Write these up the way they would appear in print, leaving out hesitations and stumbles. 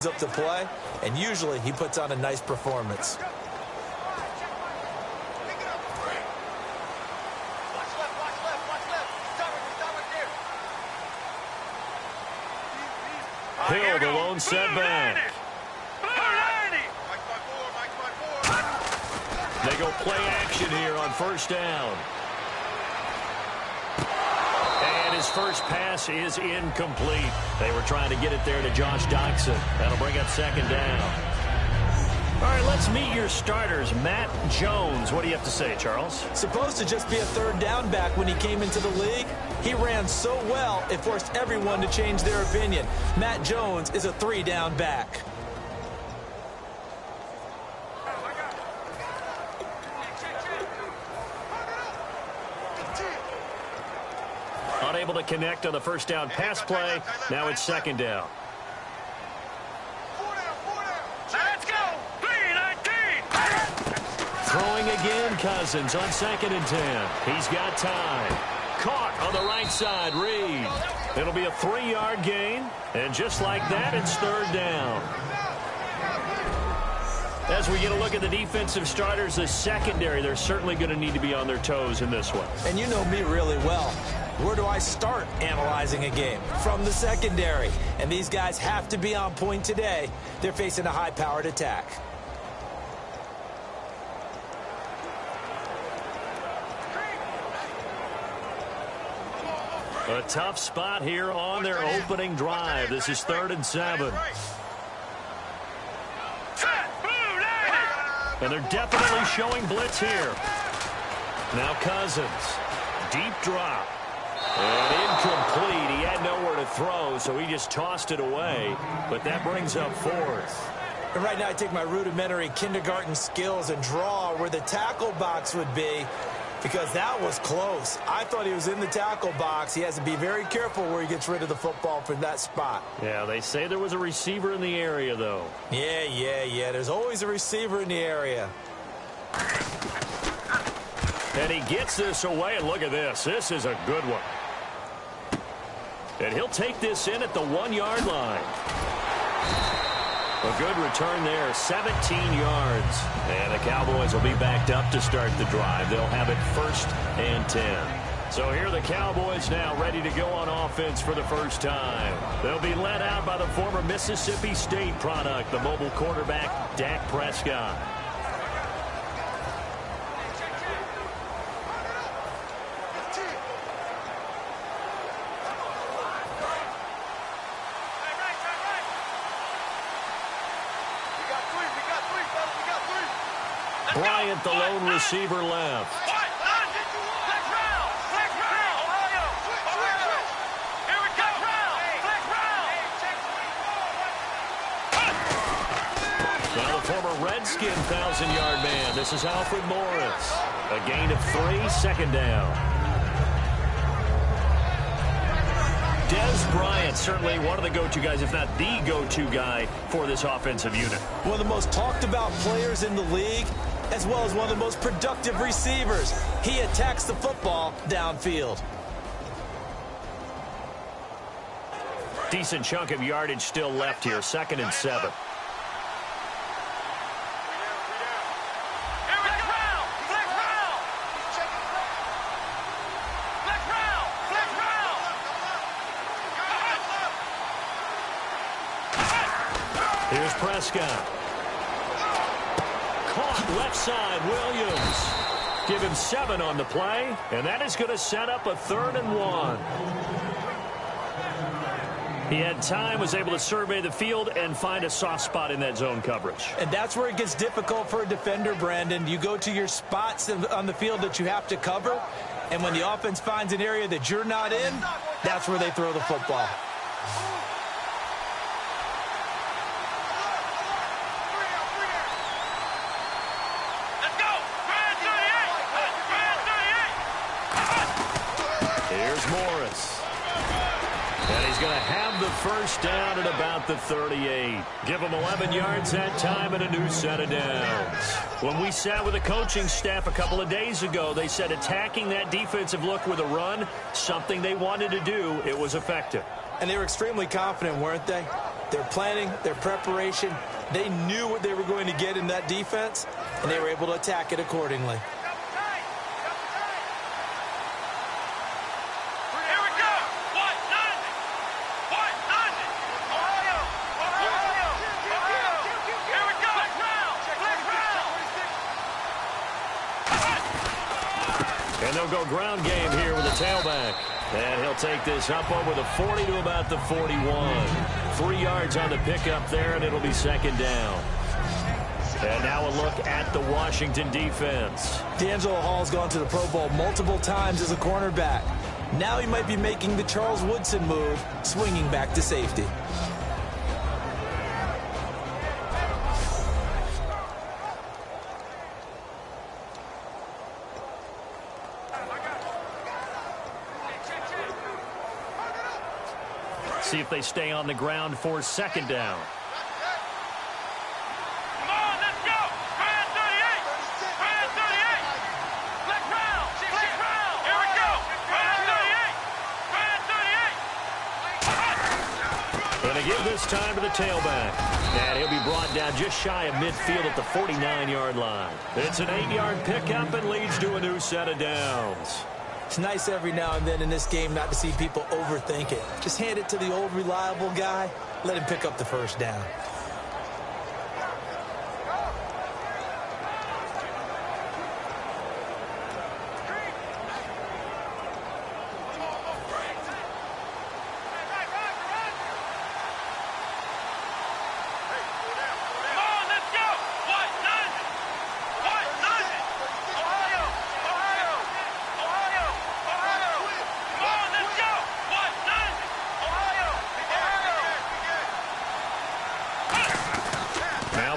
up to play, and usually he puts on a nice performance. Hill, the lone setback. They go play action here on first down. And his first pass is incomplete. They were trying to get it there to Josh Doxson. That'll bring up second down. All right, let's meet your starters. Matt Jones. What do you have to say, Charles? Supposed to just be a third down back when he came into the league. He ran so well, it forced everyone to change their opinion. Matt Jones is a 3-down back. Unable to connect on the first down pass play. Now it's second down. Let's go! 3-19! Throwing again, Cousins on 2nd and 10. He's got time. Caught on the right side, Reed. It'll be a 3-yard gain, and just like that, it's third down. As we get a look at the defensive starters, the secondary, they're certainly going to need to be on their toes in this one. And you know me really well. Where do I start analyzing a game? From the secondary. And these guys have to be on point today. They're facing a high-powered attack. A tough spot here on their opening drive. This is 3rd and 7. And they're definitely showing blitz here. Now Cousins. Deep drop. And incomplete. He had nowhere to throw, so he just tossed it away. But that brings up 4th. And right now I take my rudimentary kindergarten skills and draw where the tackle box would be, because that was close. I thought he was in the tackle box. He has to be very careful where he gets rid of the football from that spot. Yeah, they say there was a receiver in the area, though. Yeah. There's always a receiver in the area. And he gets this away, and look at this. This is a good one. And he'll take this in at the 1-yard line. A good return there, 17 yards. And the Cowboys will be backed up to start the drive. They'll have it 1st and 10. So here are the Cowboys now ready to go on offense for the first time. They'll be led out by the former Mississippi State product, the mobile quarterback, Dak Prescott. Bryant, the lone receiver, left. Now the former Redskin 1,000-yard man. This is Alfred Morris. A gain of 3, 2nd down. Des Bryant, certainly one of the go-to guys, if not the go-to guy for this offensive unit. One of the most talked about players in the league, as well as one of the most productive receivers. He attacks the football downfield. Decent chunk of yardage still left here, 2nd and 7. Here's Prescott. Caught left side, Williams. Give him 7 on the play, and that is going to set up a 3rd and 1. He had time, was able to survey the field and find a soft spot in that zone coverage. And that's where it gets difficult for a defender, Brandon. You go to your spots on the field that you have to cover, and when the offense finds an area that you're not in, that's where they throw the football. Morris. And he's going to have the first down at about the 38. Give him 11 yards that time and a new set of downs. When we sat with the coaching staff a couple of days ago, they said attacking that defensive look with a run, something they wanted to do. It was effective. And they were extremely confident, weren't they? Their planning, their preparation, they knew what they were going to get in that defense, and they were able to attack it accordingly. And they'll go ground game here with a tailback. And he'll take this up over the 40 to about the 41. 3 yards on the pickup there, and it'll be second down. And now a look at the Washington defense. D'Angelo Hall's gone to the Pro Bowl multiple times as a cornerback. Now he might be making the Charles Woodson move, swinging back to safety. See if they stay on the ground for second down. Come on, let's go! Brand 38! Brand 38! Black round! Black round! Here we go! Brand 38! Brand 38! And they give this time to the tailback. And he'll be brought down just shy of midfield at the 49-yard line. It's an 8-yard pickup and leads to a new set of downs. It's nice every now and then in this game not to see people overthink it. Just hand it to the old reliable guy. Let him pick up the first down.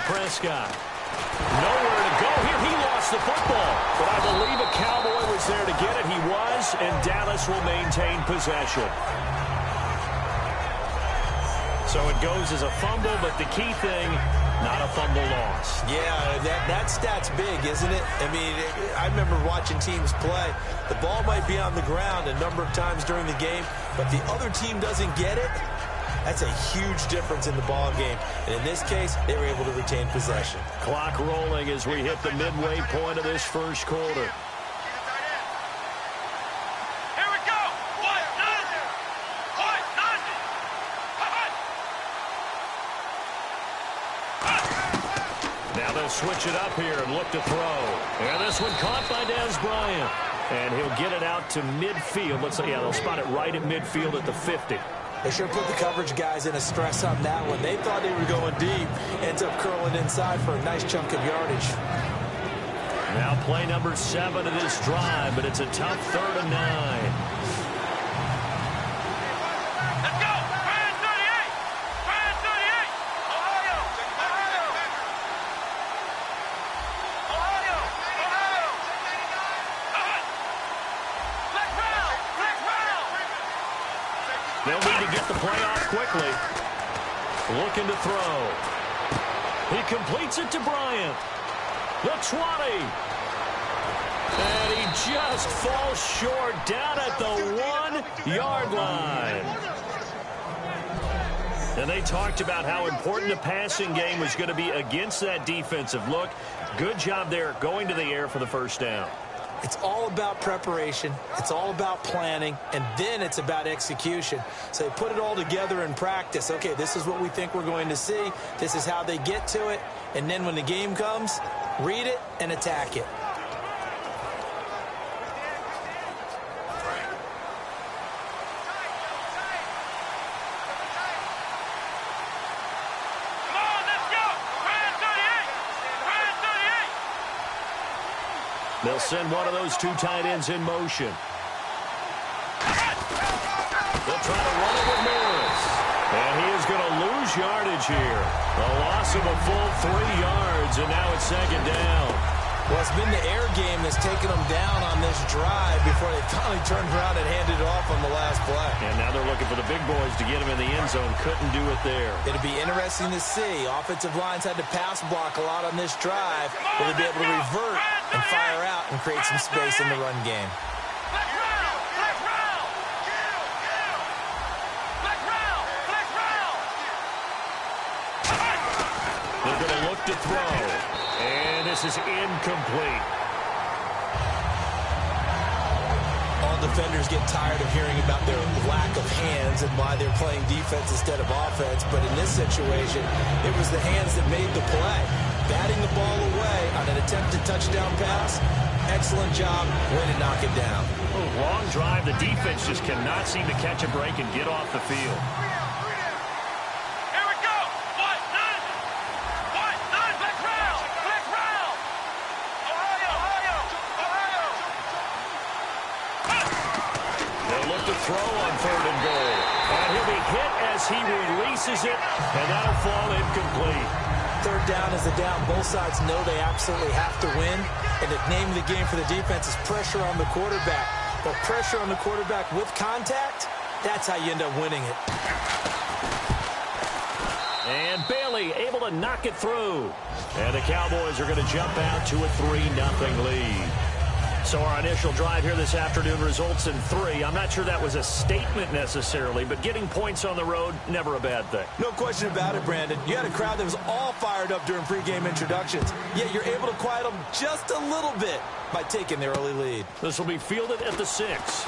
Prescott. Nowhere to go here. He lost the football. But I believe a Cowboy was there to get it. He was, and Dallas will maintain possession. So it goes as a fumble, but the key thing, not a fumble loss. Yeah, that stat's big, isn't it? I mean, I remember watching teams play. The ball might be on the ground a number of times during the game, but the other team doesn't get it. That's a huge difference in the ball game. And in this case, they were able to retain possession. Clock rolling as we hit the midway point of this first quarter. Here we go! Now they'll switch it up here and look to throw. And this one caught by Dez Bryant. And he'll get it out to midfield. Let's say, yeah, they'll spot it right at midfield at the 50. They sure put the coverage guys in a stress on that one. They thought they were going deep. Ends up curling inside for a nice chunk of yardage. Now play number 7 of this drive, but it's a tough 3rd and 9. Let's go! Brand 38! Brand 38! Ohio! Ohio! Black round! Black round! They'll need to get the play off quickly. Looking to throw. He completes it to Bryant. The 20. And he just falls short down at the 1-yard line. And they talked about how important the passing game was going to be against that defensive look. Good job there going to the air for the first down. It's all about preparation. It's all about planning. And then it's about execution. So they put it all together in practice. Okay, this is what we think we're going to see. This is how they get to it. And then when the game comes, read it and attack it. They'll send one of those 2 tight ends in motion. They'll try to run it with Morris. And he is going to lose yardage here. A loss of a full 3 yards, and now it's second down. Well, it's been the air game that's taken them down on this drive before they finally turned around and handed it off on the last play. And now they're looking for the big boys to get him in the end zone. Couldn't do it there. It'll be interesting to see. Offensive lines had to pass block a lot on this drive. Will they be able to revert and fire out and create some space in the run game? Black round! Black round! Black round! Black round! They're going to look to throw. And this is incomplete. All defenders get tired of hearing about their lack of hands and why they're playing defense instead of offense. But in this situation, it was the hands that made the play. Batting the ball away on an attempted touchdown pass. Excellent job. Way to knock it down. Long drive. The defense just cannot seem to catch a break and get off the field. Here we go. What? None. What? None. Black round. Black round. Ohio. Ohio. Ohio. They'll look to throw on 3rd and goal. And he'll be hit as he releases it, and that'll fall incomplete. 3rd down is a down. Both sides know they absolutely have to win. And the name of the game for the defense is pressure on the quarterback. But pressure on the quarterback with contact, that's how you end up winning it. And Bailey able to knock it through. And the Cowboys are going to jump out to a 3-0 lead. So our initial drive here this afternoon results in 3. I'm not sure that was a statement necessarily, but getting points on the road, never a bad thing. No question about it, Brandon. You had a crowd that was all fired up during pregame introductions. Yet you're able to quiet them just a little bit by taking the early lead. This will be fielded at the 6.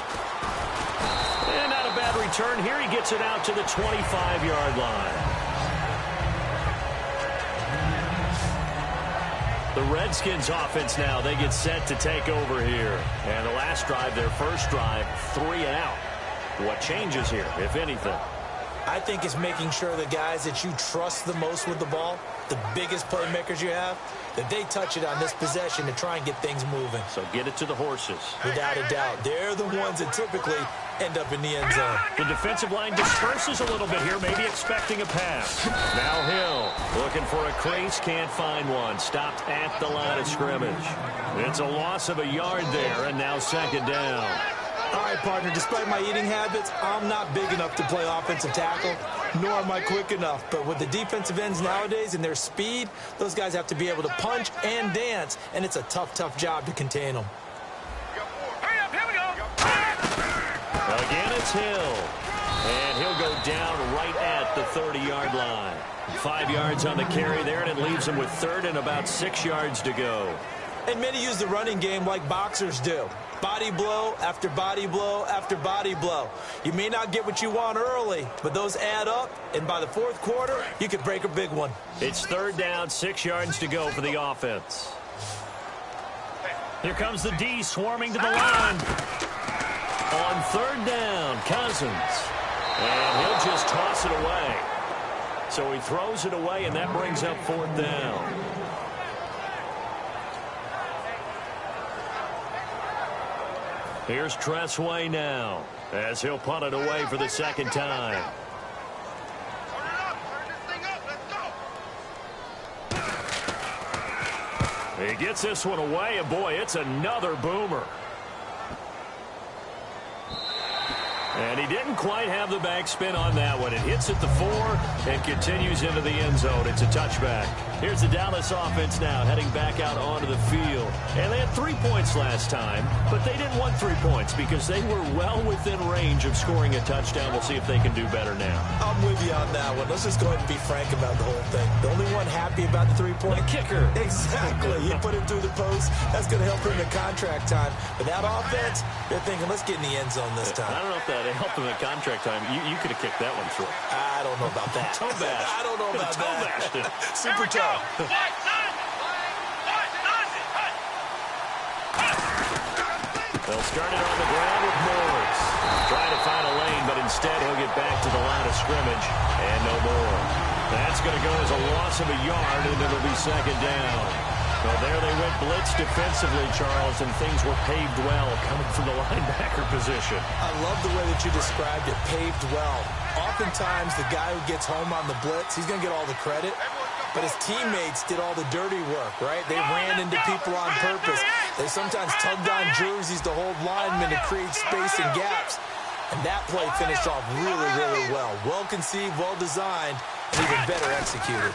And not a bad return here. He gets it out to the 25-yard line. The Redskins offense now, they get set to take over here. And the last drive, their first drive, 3 and out. What changes here, if anything? I think it's making sure the guys that you trust the most with the ball, the biggest playmakers you have, that they touch it on this possession to try and get things moving. So get it to the horses. Without a doubt. They're the ones that typically end up in the end zone. The defensive line disperses a little bit here, maybe expecting a pass. Now Hill looking for a crease, can't find one. Stopped at the line of scrimmage. It's a loss of a yard there, and now 2nd down. All right, partner, despite my eating habits, I'm not big enough to play offensive tackle, nor am I quick enough. But with the defensive ends nowadays and their speed, those guys have to be able to punch and dance, and it's a tough, tough job to contain them. Hurry up. Here we go. Again, it's Hill. And he'll go down right at the 30-yard line. 5 yards on the carry there, and it leaves him with 3rd and about 6 yards to go. And many use the running game like boxers do. Body blow after body blow after body blow. You may not get what you want early, but those add up, and by the 4th quarter, you could break a big one. It's 3rd down, 6 yards to go for the offense. Here comes the D swarming to the line. On 3rd down, Cousins. And he'll just toss it away. So he throws it away, and that brings up 4th down. Here's Tressway now, as he'll punt it away for the 2nd time. Turn it up. Turn this thing up. Let's go. He gets this one away, and boy, it's another boomer. And he didn't quite have the backspin on that one. It hits at the 4 and continues into the end zone. It's a touchback. Here's the Dallas offense now heading back out onto the field. And they had 3 points last time, but they didn't want 3 points because they were well within range of scoring a touchdown. We'll see if they can do better now. I'm with you on that one. Let's just go ahead and be frank about the whole thing. The only one happy about the 3-point kicker. Exactly. You put him through the post. That's going to help him in contract time. But that offense, they're thinking, let's get in the end zone this time. I don't know if that helped him at contract time. You could have kicked that one through. I don't know about that. Toe bash. I don't know about Toe bashed it. Super Here we go. toe. What? None. What? None. They'll start it on the ground with Morris. Trying to find a lane, but instead he'll get back to the line of scrimmage. And no more. That's going to go as a loss of a yard, and it'll be 2nd down. Well, there they went blitz defensively, Charles, and things were paved well coming from the linebacker position. I love the way that you described it, paved well. Oftentimes, the guy who gets home on the blitz, he's going to get all the credit, but his teammates did all the dirty work, right? They ran into people on purpose. They sometimes tugged on jerseys to hold linemen to create space and gaps. And that play finished off really, really well. Well-conceived, well-designed, and even better executed.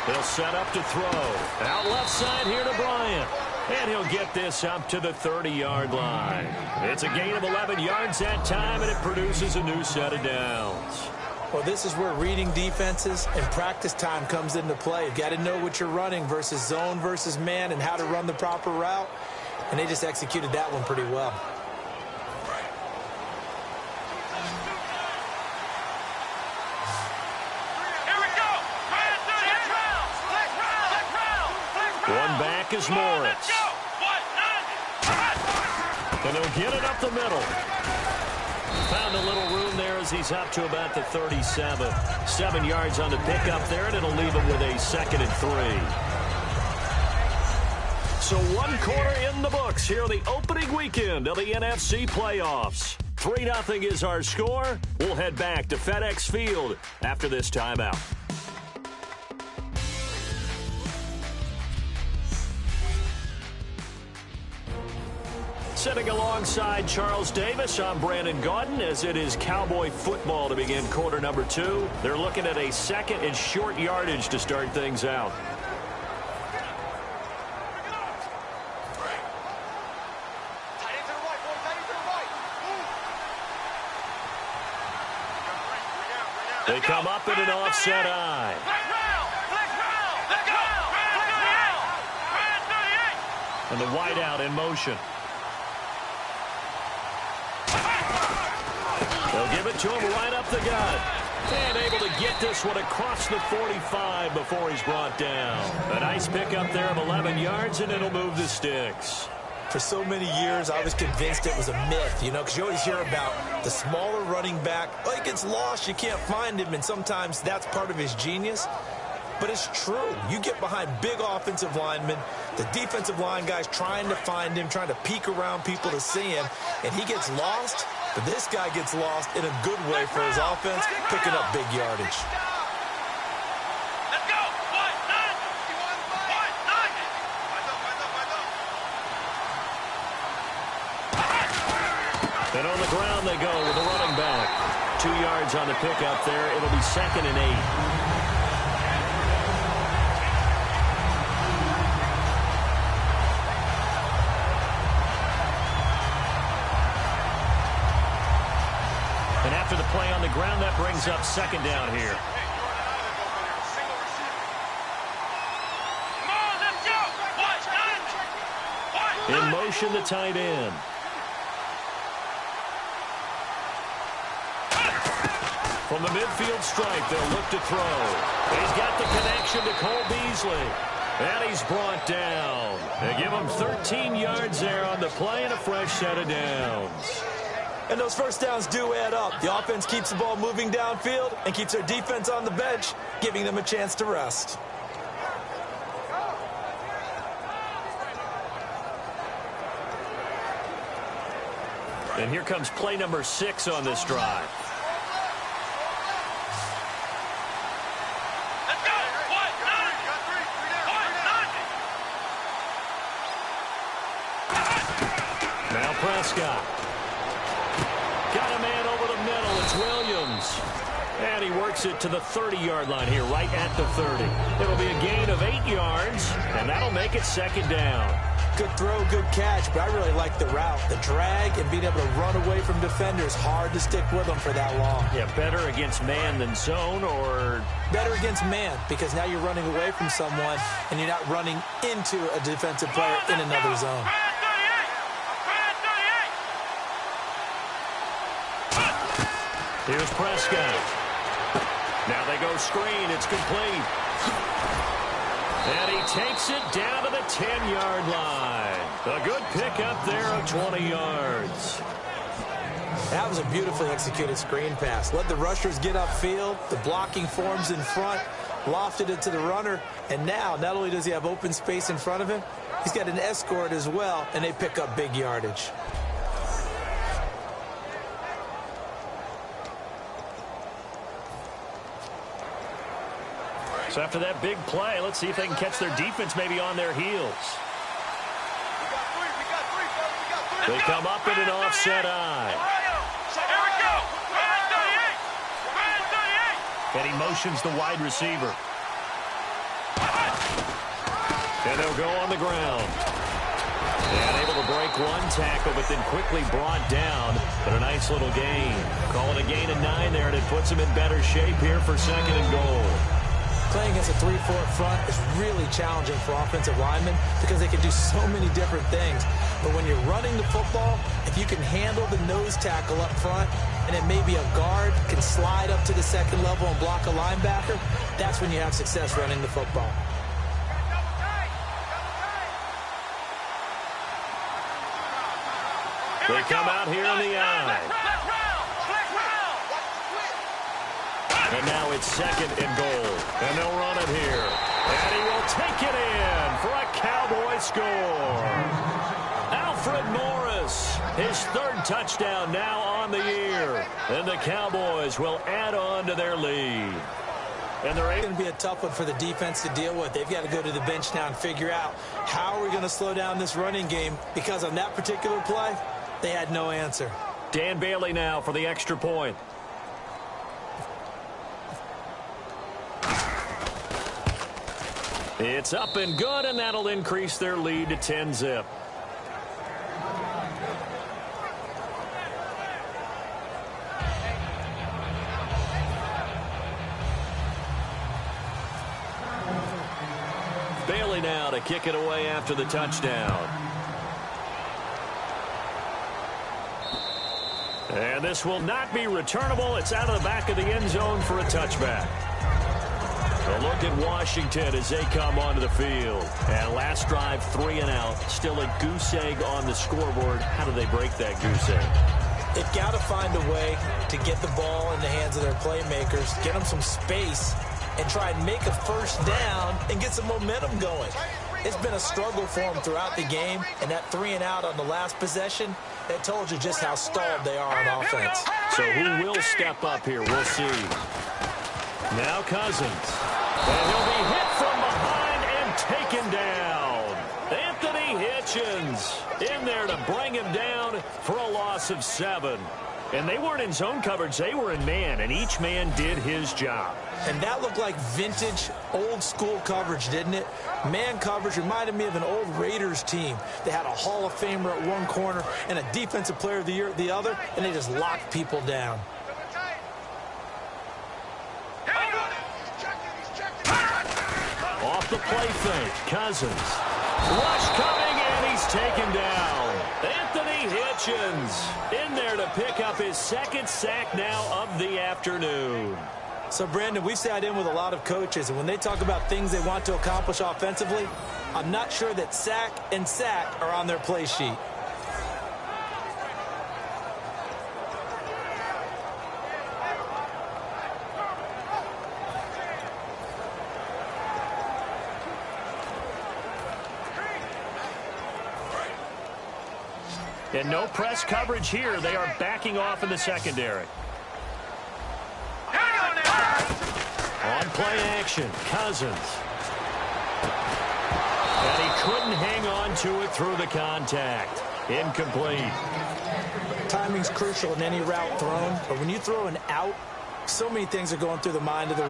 They'll set up to throw. Out left side here to Bryant. And he'll get this up to the 30-yard line. It's a gain of 11 yards that time, and it produces a new set of downs. Well, this is where reading defenses and practice time comes into play. You've got to know what you're running versus zone versus man and how to run the proper route. And they just executed that one pretty well. Here we go. One back is Morris. Let's go. And he'll get it up the middle. Found a little room there as he's up to about the 37. 7 yards on the pickup there, and it'll leave him with a 2nd and 3. So 1 quarter in the books here the opening weekend of the NFC playoffs. 3-0 is our score. We'll head back to FedEx Field after this timeout. Sitting alongside Charles Davis, I'm Brandon Gaudin, as it is Cowboy football to begin quarter number 2. They're looking at a 2nd and short yardage to start things out. They come up in an offset eye. And the wideout in motion. They'll give it to him right up the gut. And able to get this one across the 45 before he's brought down. A nice pickup there of 11 yards, and it'll move the sticks. For so many years, I was convinced it was a myth, you know, because you always hear about the smaller running back. Oh, he gets lost, you can't find him, and sometimes that's part of his genius. But it's true. You get behind big offensive linemen, the defensive line guys trying to find him, trying to peek around people to see him, and he gets lost. But this guy gets lost in a good way for his offense, picking up big yardage. Let's go. And on the ground they go with the running back. 2 yards on the pickup there. It'll be 2nd and 8. And after the play on the ground, that brings up 2nd down here. In motion, the tight end. From the midfield stripe, they'll look to throw. He's got the connection to Cole Beasley. And he's brought down. They give him 13 yards there on the play and a fresh set of downs. And those first downs do add up. The offense keeps the ball moving downfield and keeps their defense on the bench, giving them a chance to rest. And here comes play number 6 on this drive. Now Prescott. Got a man over the middle. It's Williams. And he works it to the 30-yard line here, right at the 30. It'll be a gain of 8 yards, and that'll make it 2nd down. Good throw, good catch, but I really like the route. The drag and being able to run away from defenders, hard to stick with them for that long. Yeah, better against man than zone, or? Better against man, because now you're running away from someone, and you're not running into a defensive player in another zone. Here's Prescott. Now they go screen. It's complete. And he takes it down to the 10-yard line. A good pickup there of 20 yards. That was a beautifully executed screen pass. Let the rushers get upfield. The blocking forms in front. Lofted it to the runner. And now, not only does he have open space in front of him, he's got an escort as well, and they pick up big yardage. So after that big play, let's see if they can catch their defense maybe on their heels. They come up in an offset eye. Here we go. 38. And he motions the wide receiver. And they'll go on the ground. And able to break one tackle, but then quickly brought down. But a nice little gain. Call it a gain of 9 there, and it puts them in better shape here for 2nd and goal. Playing against a 3-4 front is really challenging for offensive linemen because they can do so many different things. But when you're running the football, if you can handle the nose tackle up front, and then maybe a guard can slide up to the 2nd level and block a linebacker, that's when you have success running the football. They come out here in the eye. And now it's 2nd and goal. And they'll run it here. And he will take it in for a Cowboy score. Alfred Morris, his 3rd touchdown now on the year. And the Cowboys will add on to their lead. And they're going to be a tough one for the defense to deal with. They've got to go to the bench now and figure out how are we going to slow down this running game, because on that particular play, they had no answer. Dan Bailey now for the extra point. It's up and good, and that'll increase their lead to 10-zip. Bailey now to kick it away after the touchdown. And this will not be returnable. It's out of the back of the end zone for a touchback. A look at Washington as they come onto the field. And last drive, 3 and out. Still a goose egg on the scoreboard. How do they break that goose egg? They've got to find a way to get the ball in the hands of their playmakers, get them some space, and try and make a first down and get some momentum going. It's been a struggle for them throughout the game, and that 3 and out on the last possession, that told you just how stalled they are on offense. So who will step up here? We'll see. Now Cousins. And he'll be hit from behind and taken down. Anthony Hitchens in there to bring him down for a loss of 7. And they weren't in zone coverage. They were in man, and each man did his job. And that looked like vintage, old-school coverage, didn't it? Man coverage reminded me of an old Raiders team. They had a Hall of Famer at one corner and a Defensive Player of the Year at the other, and they just locked people down. Off the play fake, Cousins. Rush coming, and he's taken down. Anthony Hitchens in there to pick up his 2nd sack now of the afternoon. So, Brandon, we sat in with a lot of coaches, and when they talk about things they want to accomplish offensively, I'm not sure that sack and sack are on their play sheet. And no press coverage here. They are backing off in the secondary. On play action, Cousins. And he couldn't hang on to it through the contact. Incomplete. Timing's crucial in any route thrown, but when you throw an out, so many things are going through the mind of the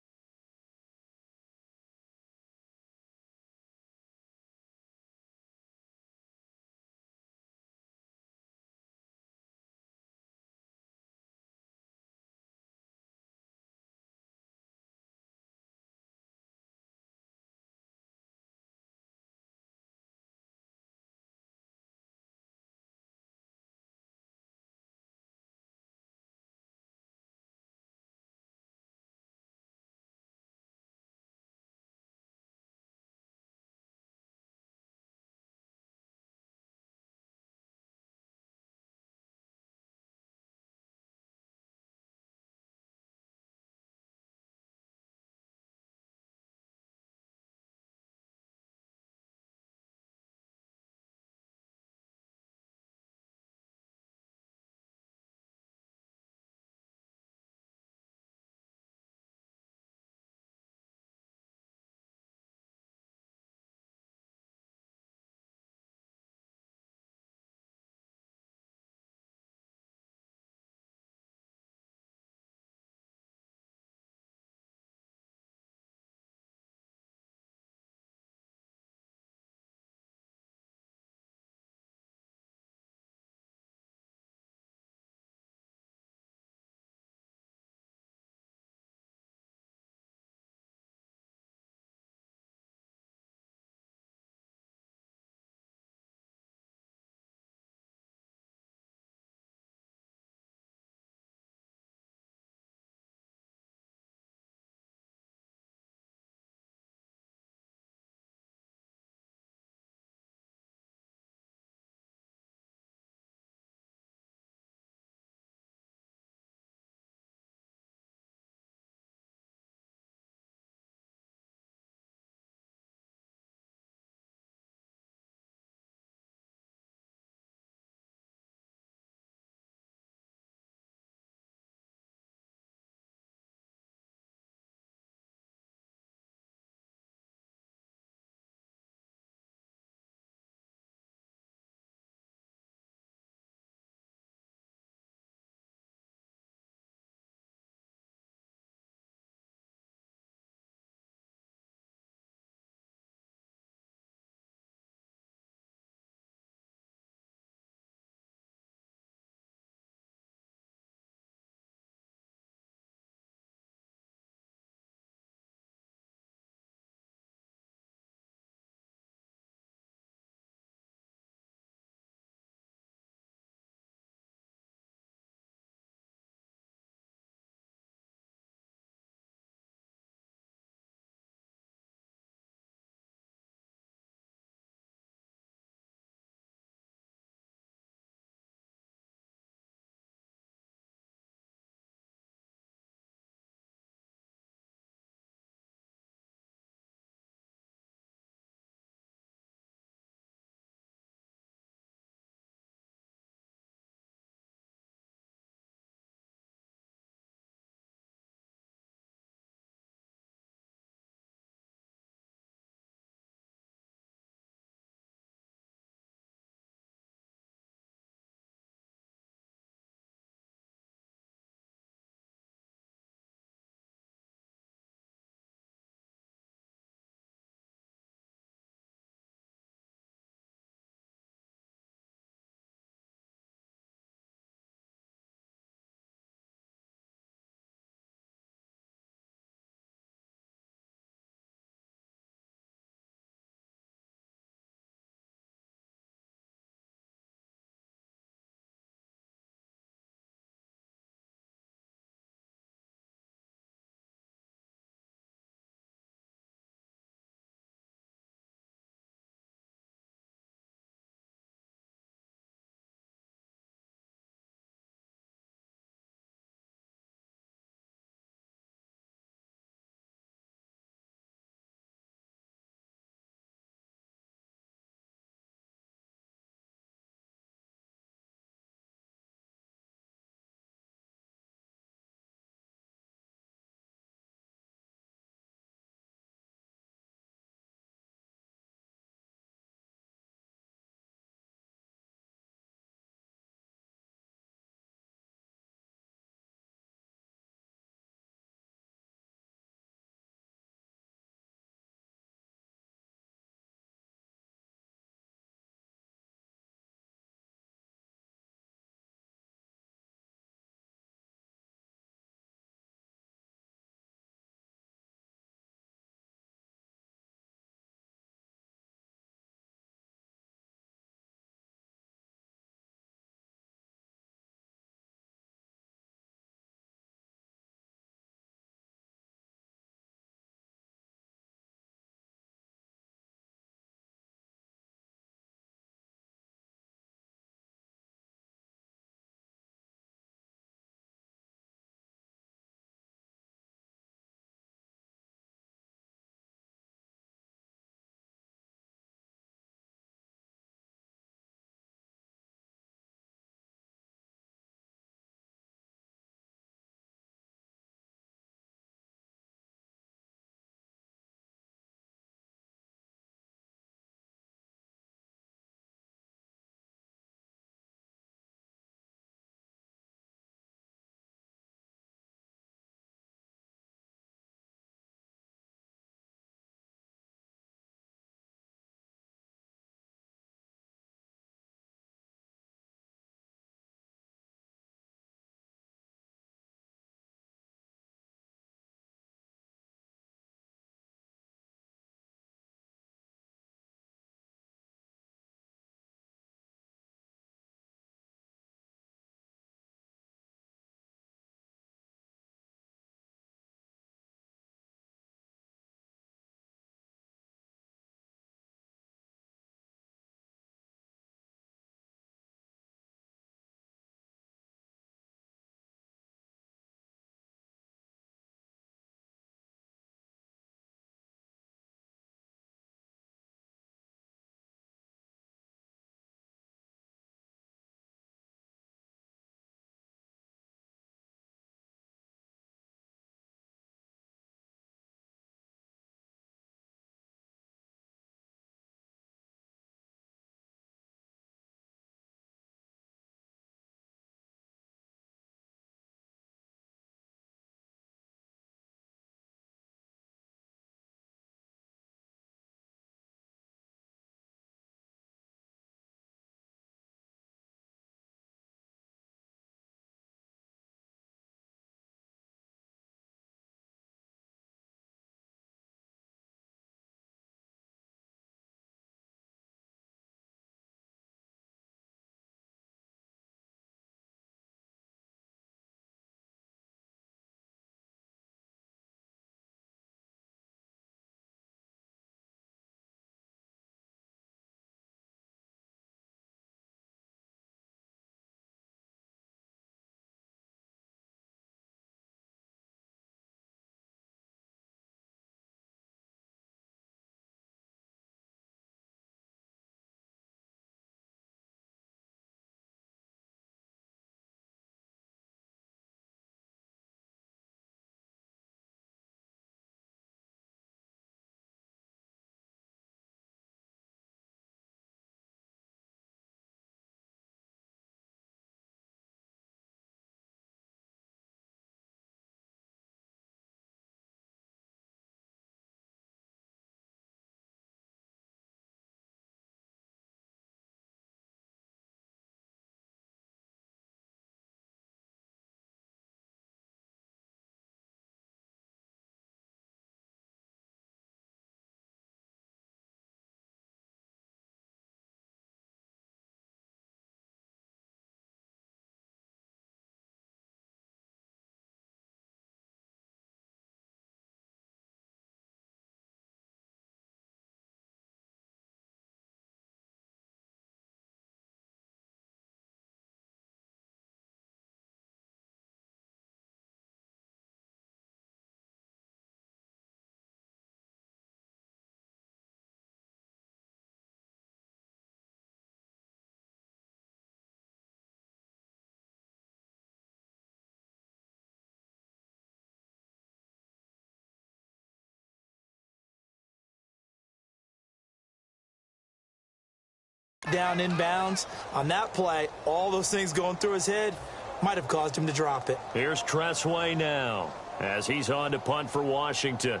down inbounds. On that play, all those things going through his head might have caused him to drop it. Here's Tressway now as he's on to punt for Washington.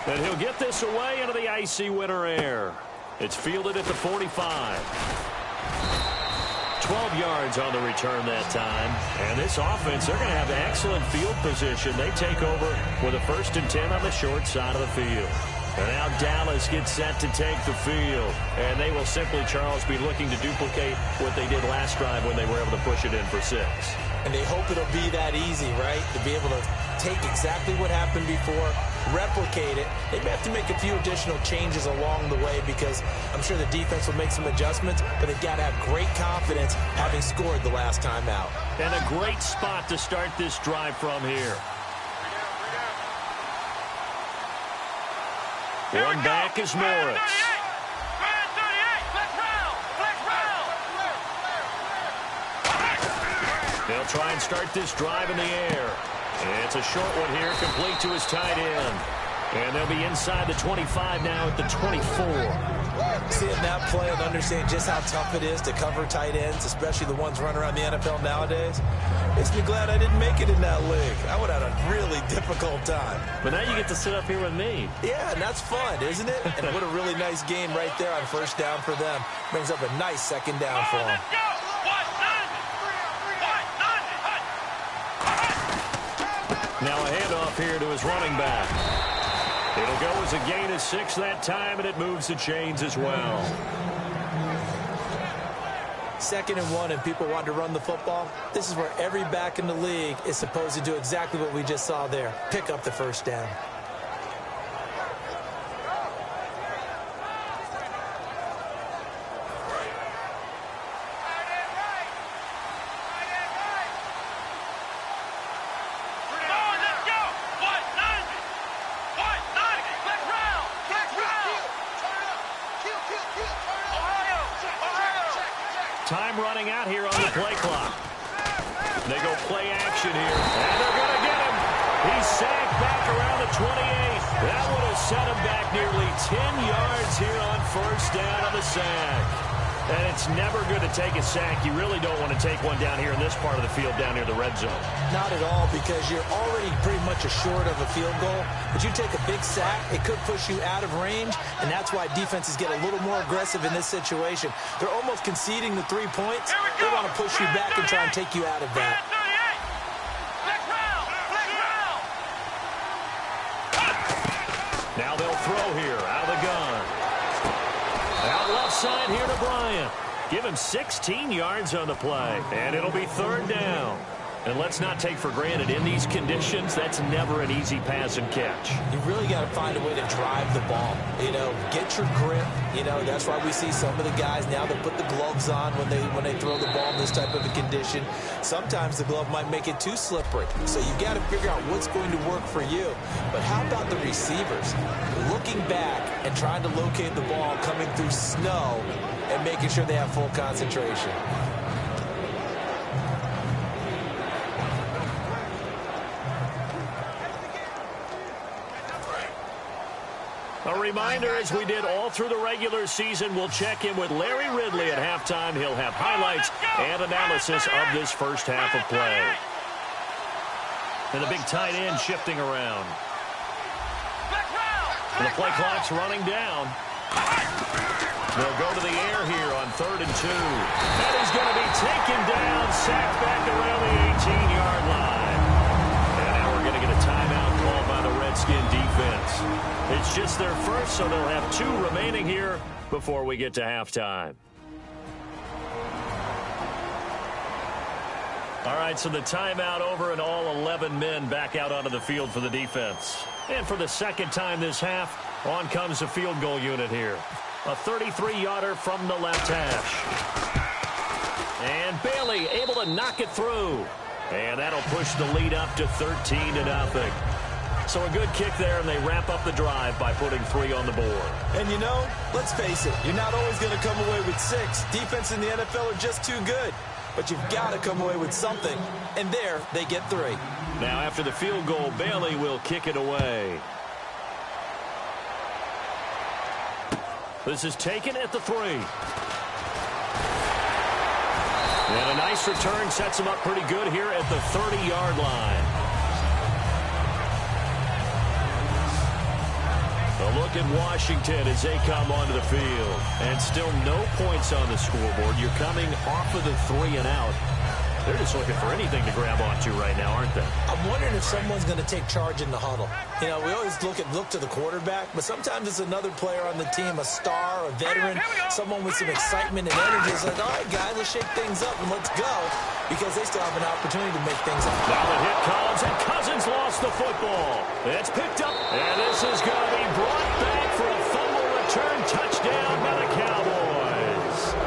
And he'll get this away into the icy winter air. It's fielded at the 45. 12 yards on the return that time. And this offense, they're going to have excellent field position. They take over with a 1st and 10 on the short side of the field. And now Dallas gets set to take the field. And they will simply, Charles, be looking to duplicate what they did last drive when they were able to push it in for 6. And they hope it'll be that easy, right? To be able to take exactly what happened before, replicate it. They may have to make a few additional changes along the way because I'm sure the defense will make some adjustments, but they've got to have great confidence having scored the last time out. And a great spot to start this drive from here. One back is Morris. They'll try and start this drive in the air. It's a short one here, complete to his tight end. And they'll be inside the 25 now at the 24. Seeing that play and understand just how tough it is to cover tight ends, especially the ones running around the NFL nowadays, makes me glad I didn't make it in that league. I would have had a really difficult time. But now you get to sit up here with me. Yeah, and that's fun, isn't it? And what a really nice game right there on 1st down for them. Brings up a nice 2nd down for them. Now a handoff here to his running back. It'll go as a gain of 6 that time, and it moves the chains as well. 2nd and 1, and people want to run the football. This is where every back in the league is supposed to do exactly what we just saw there. Pick up the 1st down. Time running out here on the play clock. They go play action here, and they're going to get him. He's sacked back around the 28. That would have set him back nearly 10 yards here on 1st down on the sack. And it's never good to take a sack. You really don't want to take one down here in this part of the field down near the red zone. Not at all, because you're already pretty much short of a field goal. But you take a big sack, it could push you out of range, and that's why defenses get a little more aggressive in this situation. They're almost conceding the 3 points. They want to push you back and try and take you out of that. Now they'll throw here out of the gun. Out left side here to Bryant. Give him 16 yards on the play, and it'll be 3rd down. And let's not take for granted, in these conditions, that's never an easy pass and catch. You really got to find a way to drive the ball. You know, get your grip. You know, that's why we see some of the guys now that put the gloves on when they throw the ball in this type of a condition. Sometimes the glove might make it too slippery. So you got to figure out what's going to work for you. But how about the receivers? Looking back and trying to locate the ball coming through snow and making sure they have full concentration. A reminder, as we did all through the regular season, we'll check in with Larry Ridley at halftime. He'll have highlights and analysis of this 1st half of play. And the big tight end shifting around. And the play clock's running down. They'll go to the air here on 3rd and 2. And he's going to be taken down, sacked back around the 18-yard line. And now we're going to get a timeout called by the Redskin defense. It's just their 1st, so they'll have 2 remaining here before we get to halftime. All right, so the timeout over, and all 11 men back out onto the field for the defense. And for the 2nd time this half, on comes the field goal unit here. A 33-yarder from the left hash. And Bailey able to knock it through. And that'll push the lead up to 13-0. So a good kick there, and they wrap up the drive by putting 3 on the board. And you know, let's face it, you're not always going to come away with 6. Defense in the NFL are just too good. but you've got to come away with something. And there, they get 3. Now, after the field goal, Bailey will kick it away. This is taken at the 3. And a nice return sets him up pretty good here at the 30-yard line. A look at Washington as they come onto the field. And still no points on the scoreboard. You're coming off of the 3 and out. They're just looking for anything to grab onto right now, aren't they? I'm wondering if someone's going to take charge in the huddle. You know, we always look to the quarterback, but sometimes it's another player on the team, a star, a veteran, someone with some excitement and energy. It's like, all right, guys, let's shake things up and let's go, because they still have an opportunity to make things happen. Now the hit comes, and Cousins lost the football. It's picked up, and this is going to be brought back for a fumble return touchdown by the Cowboys.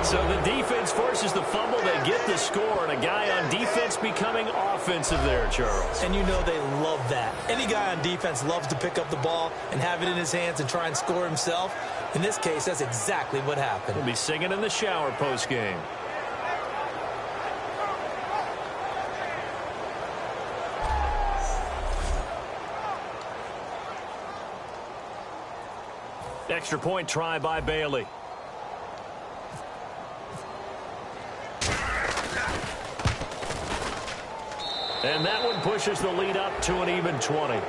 So the defense forces the fumble. They get the score, and a guy on defense becoming offensive there, Charles. And you know they love that. Any guy on defense loves to pick up the ball and have it in his hands and try and score himself. In this case, that's exactly what happened. He'll be singing in the shower post-game. Extra point try by Bailey. And that one pushes the lead up to an even 20.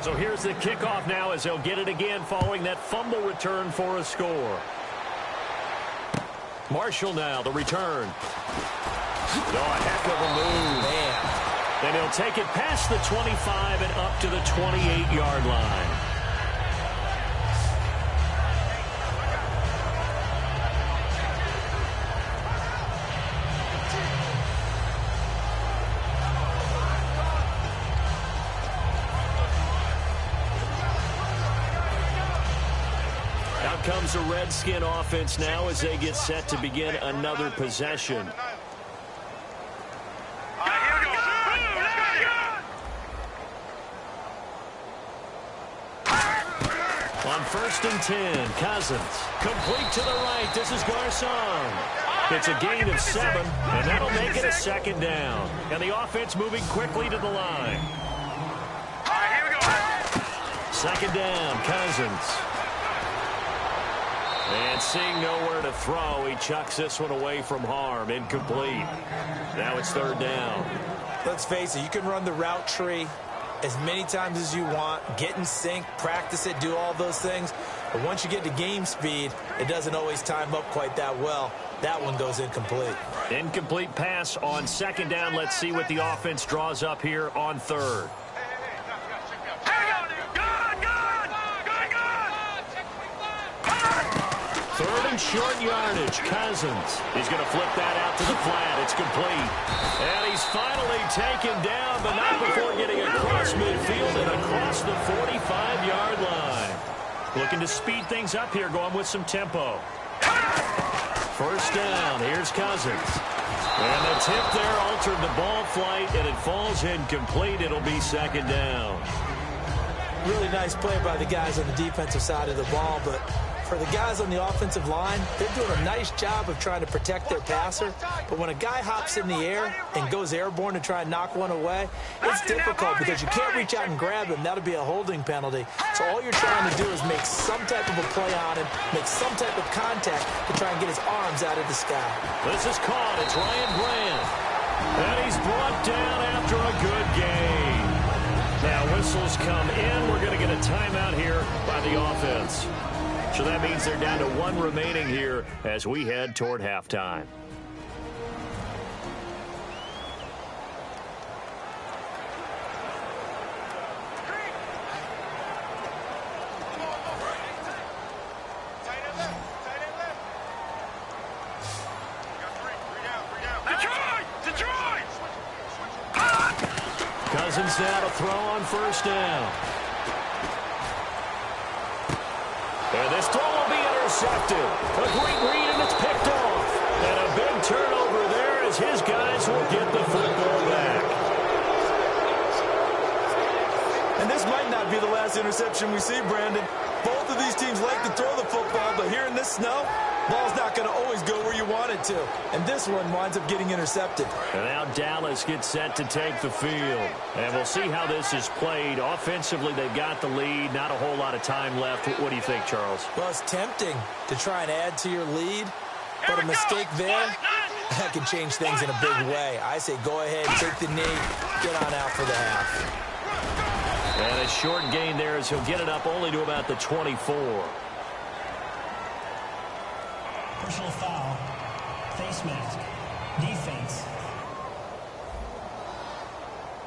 So here's the kickoff now as they'll get it again following that fumble return for a score. Marshall now, the return. Oh, a heck of a move. Man. And he'll take it past the 25 and up to the 28-yard line. Comes the Redskin offense now as they get set to begin another possession. On 1st and 10, Cousins. Complete to the right. This is Garcon. It's a gain of 7, and that'll make it a 2nd down. And the offense moving quickly to the line. 2nd down, Cousins. And seeing nowhere to throw, he chucks this one away from harm. Incomplete. Now it's 3rd down. Let's face it, you can run the route tree as many times as you want, get in sync, practice it, do all those things. But once you get to game speed, it doesn't always time up quite that well. That one goes incomplete. Incomplete pass on 2nd down. Let's see what the offense draws up here on 3rd. Third and short yardage. Cousins. He's going to flip that out to the flat. It's complete. And he's finally taken down, but not before getting across midfield and across the 45-yard line. Looking to speed things up here, going with some tempo. 1st down. Here's Cousins. And the tip there altered the ball flight, and it falls incomplete. It'll be 2nd down. Really nice play by the guys on the defensive side of the ball, but for the guys on the offensive line, they're doing a nice job of trying to protect their passer. But when a guy hops in the air and goes airborne to try and knock one away, it's difficult because you can't reach out and grab him. That'll be a holding penalty. So all you're trying to do is make some type of a play on him, make some type of contact to try and get his arms out of the sky. This is caught. It's Ryan Grant. And he's brought down after a good game. Now whistles come in. We're going to get a timeout here by the offense. So that means they're down to 1 remaining here as we head toward halftime. Cousins now to throw on 1st down. And this throw will be intercepted. A great read, and it's picked off. And a big turnover there as his guys will get the football back. And this might not be the last interception we see, Brandon. Both of these teams like to throw the football, but here in this snow, ball's not going to always go where you want it to. And this one winds up getting intercepted. And now Dallas gets set to take the field. And we'll see how this is played. Offensively, they've got the lead. Not a whole lot of time left. What do you think, Charles? Well, it's tempting to try and add to your lead, but a mistake there, that can change things in a big way. I say go ahead, take the knee, get on out for the half. And a short gain there as he'll get it up only to about the 24. Personal foul, face mask, defense.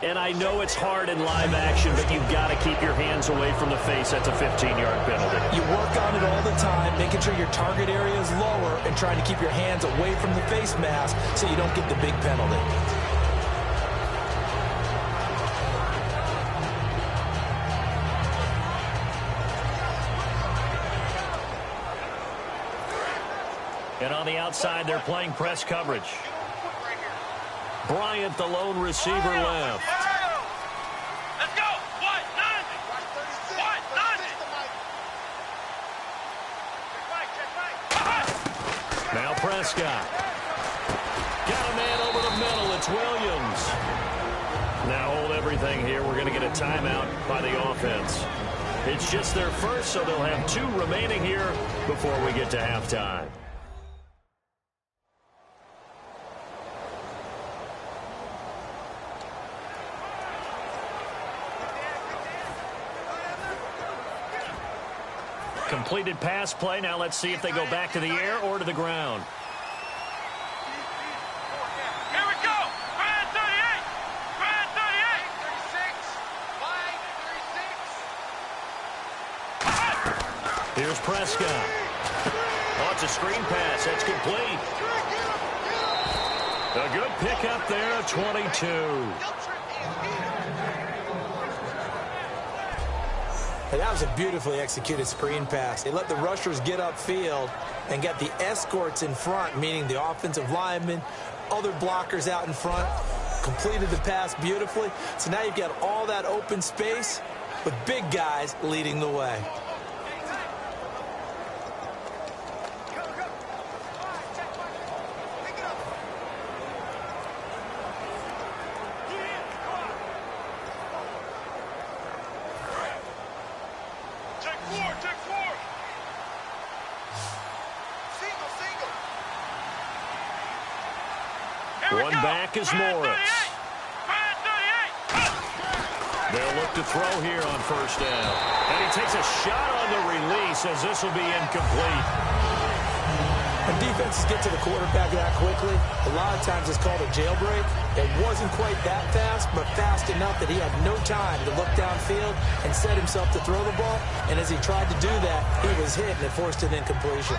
And I know it's hard in live action, but you've got to keep your hands away from the face. That's a 15-yard penalty. You work on it all the time, making sure your target area is lower and trying to keep your hands away from the face mask so you don't get the big penalty. And on the outside, they're playing press coverage. Bryant, the lone receiver, left. Let's go. White, 90. White, 90. Now Prescott. Got a man over the middle. It's Williams. Now hold everything here. We're going to get a timeout by the offense. It's just their first, so they'll have 2 remaining here before we get to halftime. Completed pass play. Now let's see if they go back to the air or to the ground. Here we go. Grand 38. Grand 38. 36. 36. Here's Prescott. Oh, it's a screen pass. That's complete. A good pickup there, 22. And that was a beautifully executed screen pass. They let the rushers get upfield and get the escorts in front, meaning the offensive linemen, other blockers out in front, completed the pass beautifully. So now you've got all that open space with big guys leading the way. One back is Morris. They'll look to throw here on first down. And he takes a shot on the release as this will be incomplete. When defenses get to the quarterback that quickly, a lot of times it's called a jailbreak. It wasn't quite that fast, but fast enough that he had no time to look downfield and set himself to throw the ball. And as he tried to do that, he was hit and it forced an incompletion.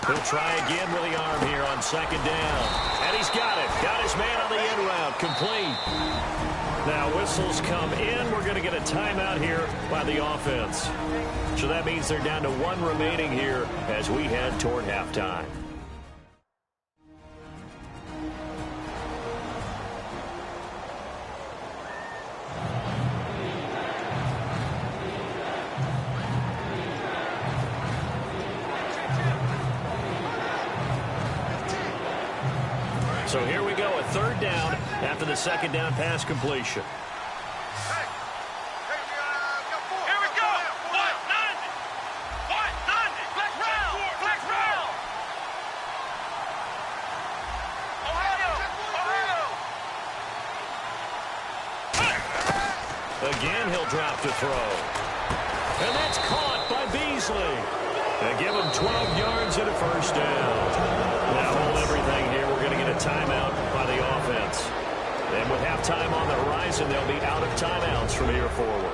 He'll try again with the arm here on second down. And he's got it. Got his man on the end route. Complete. Now whistles come in. We're going to get a timeout here by the offense. So that means they're down to 1 remaining here as we head toward halftime. So here we go, a third down after the second down pass completion. Here we go. White, 90. White, 90. Black round. Black round. Ohio. Again, he'll drop to throw. And that's caught by Beasley. They give him 12 yards and a first down. Now hold everything here. We're going to get a timeout by the offense. And with halftime on the horizon, they'll be out of timeouts from here forward.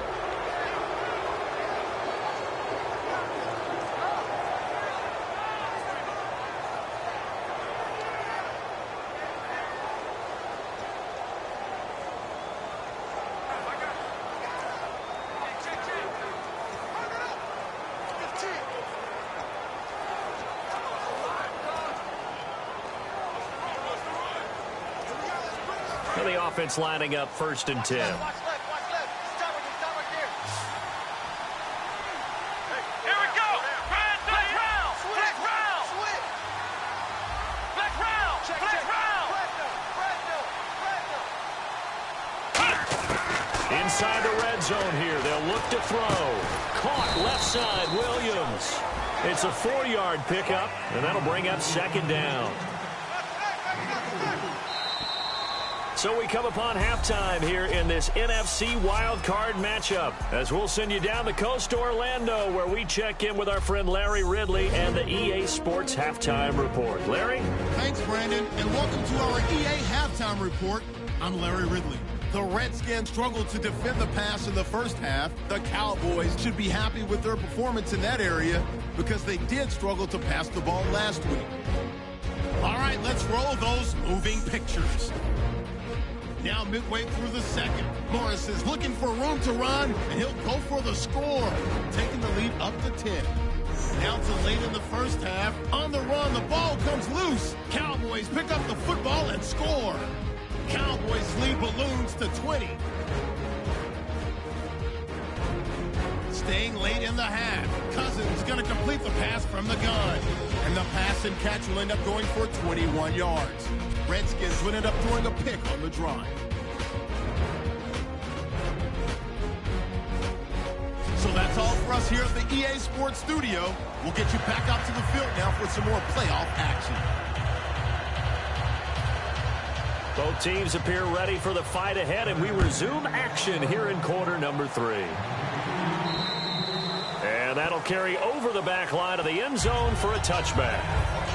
The offense lining up 1st and 10. Watch left, watch left. Stop right there. Here we go. Black round. Black round. Black round. Black round. Inside the red zone here. They'll look to throw. Caught left side, Williams. It's a 4-yard pickup, and that'll bring up 2nd down. So we come upon halftime here in this NFC wildcard matchup, as we'll send you down the coast to Orlando, where we check in with our friend Larry Ridley and the EA Sports Halftime Report. Larry? Thanks, Brandon, and welcome to our EA Halftime Report. I'm Larry Ridley. The Redskins struggled to defend the pass in the first half. The Cowboys should be happy with their performance in that area because they did struggle to pass the ball last week. All right, let's roll those moving pictures. Now midway through the second, Morris is looking for room to run, and he'll go for the score, taking the lead up to 10. Now to late in the first half, on the run, the ball comes loose. Cowboys pick up the football and score. Cowboys lead balloons to 20. Staying late in the half, Cousins going to complete the pass from the gun, and the pass and catch will end up going for 21 yards. Redskins will end up throwing a pick on the drive. So that's all for us here at the EA Sports Studio. We'll get you back out to the field now for some more playoff action. Both teams appear ready for the fight ahead, and we resume action here in quarter number 3. And that'll carry over the back line of the end zone for a touchback.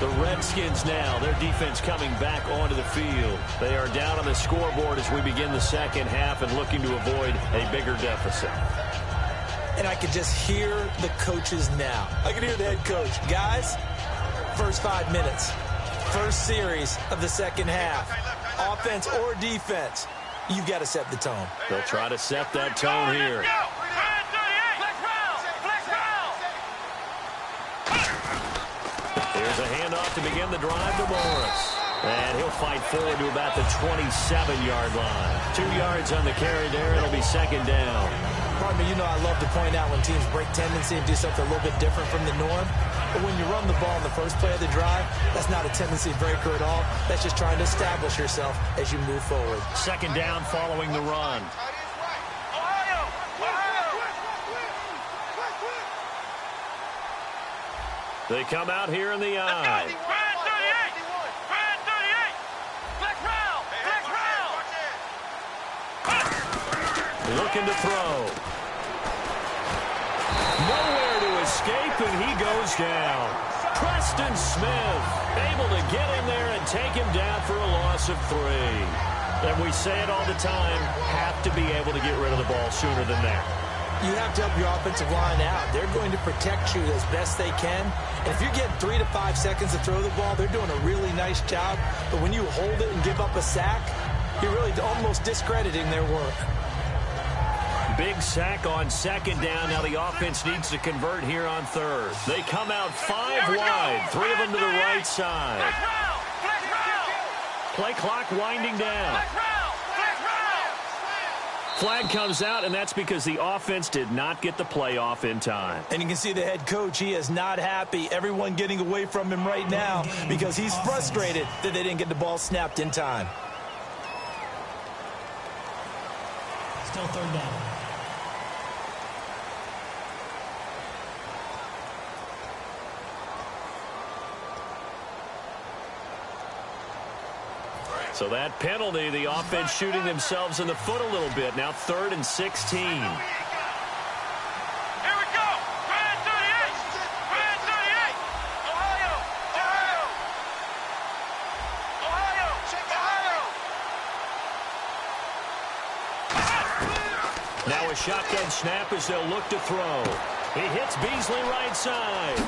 The Redskins now, their defense coming back onto the field. They are down on the scoreboard as we begin the second half and looking to avoid a bigger deficit. And I could just hear the coaches now. I can hear the head coach. Guys, first 5 minutes, first series of the second half, offense or defense, you've got to set the tone. They'll try to set that tone here. Here's a handoff to begin the drive to Morris. And he'll fight forward to about the 27-yard line. 2 yards on the carry there. It'll be 2nd down. Pardon me, you know I love to point out when teams break tendency and do something a little bit different from the norm. But when you run the ball in the first play of the drive, that's not a tendency breaker at all. That's just trying to establish yourself as you move forward. 2nd down following the run. They come out here in the eye. Looking to throw. Nowhere to escape, and he goes down. Preston Smith able to get in there and take him down for a loss of 3. And we say it all the time, have to be able to get rid of the ball sooner than that. You have to help your offensive line out. They're going to protect you as best they can. And if you're getting 3 to 5 seconds to throw the ball, they're doing a really nice job. But when you hold it and give up a sack, you're really almost discrediting their work. Big sack on 2nd down. Now the offense needs to convert here on 3rd. They come out 5 wide. 3 of them to the right side. Play clock winding down. Flag comes out, and that's because the offense did not get the play off in time. And you can see the head coach, he is not happy. Everyone getting away from him right now because he's frustrated that they didn't get the ball snapped in time. Still 3rd down. So that penalty, the offense shooting themselves in the foot a little bit. Now 3rd and 16. Here we go. Brand 38. Brand 38. Ohio. Ohio. Ohio. Check Ohio. Now a shotgun snap as they'll look to throw. He hits Beasley right side.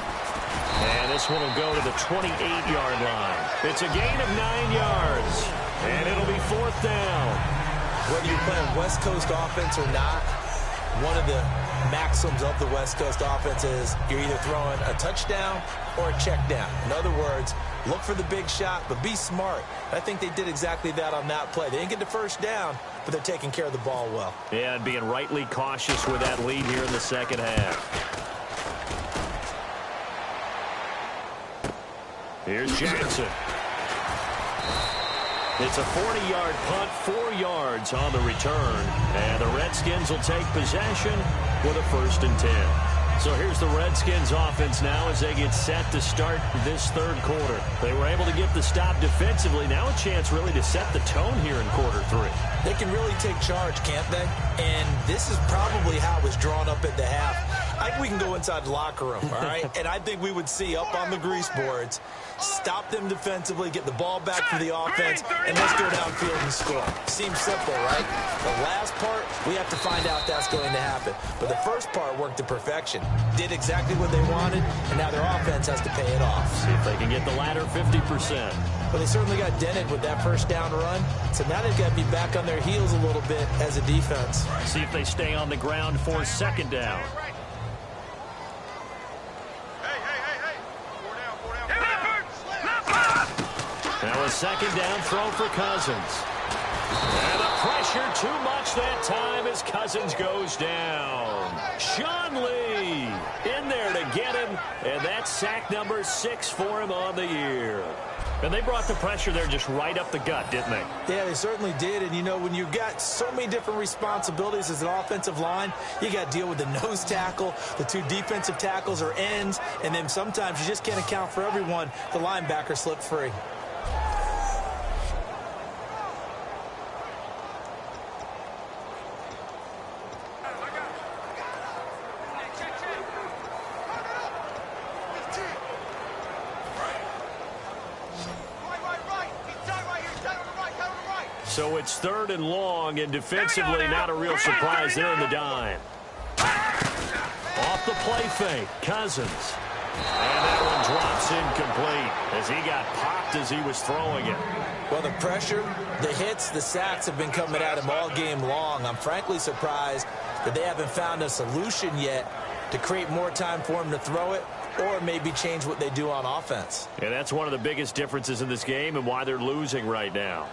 And this one will go to the 28-yard line. It's a gain of 9 yards. And it'll be 4th down. Whether you're playing West Coast offense or not, one of the maxims of the West Coast offense is you're either throwing a touchdown or a check down. In other words, look for the big shot, but be smart. I think they did exactly that on that play. They didn't get the first down, but they're taking care of the ball well. Yeah, and being rightly cautious with that lead here in the second half. Here's Jackson. It's a 40-yard punt, 4 yards on the return. And the Redskins will take possession with a 1st and 10. So here's the Redskins offense now as they get set to start this third quarter. They were able to get the stop defensively. Now a chance really to set the tone here in quarter 3. They can really take charge, can't they? And this is probably how it was drawn up at the half. I think we can go inside the locker room, all right? And I think we would see up on the grease boards, stop them defensively, get the ball back for the offense, and let's go downfield and score. Seems simple, right? The last part, we have to find out that's going to happen. But the first part worked to perfection. Did exactly what they wanted, and now their offense has to pay it off. See if they can get the latter 50%. But they certainly got dented with that first down run. So now they've got to be back on their heels a little bit as a defense. See if they stay on the ground for 2nd down. Now a 2nd down throw for Cousins. And the pressure too much that time as Cousins goes down. Sean Lee in there to get him. And that's sack number 6 for him on the year. And they brought the pressure there just right up the gut, didn't they? Yeah, they certainly did. And, you know, when you've got so many different responsibilities as an offensive line, you got to deal with the nose tackle, the 2 defensive tackles or ends, and then sometimes you just can't account for everyone. The linebacker slipped free. So it's 3rd and long, and defensively not a real surprise there in the dime. Off the play fake, Cousins. And that one drops incomplete as he got popped as he was throwing it. Well, the pressure, the hits, the sacks have been coming at him all game long. I'm frankly surprised that they haven't found a solution yet to create more time for him to throw it or maybe change what they do on offense. Yeah, that's one of the biggest differences in this game and why they're losing right now.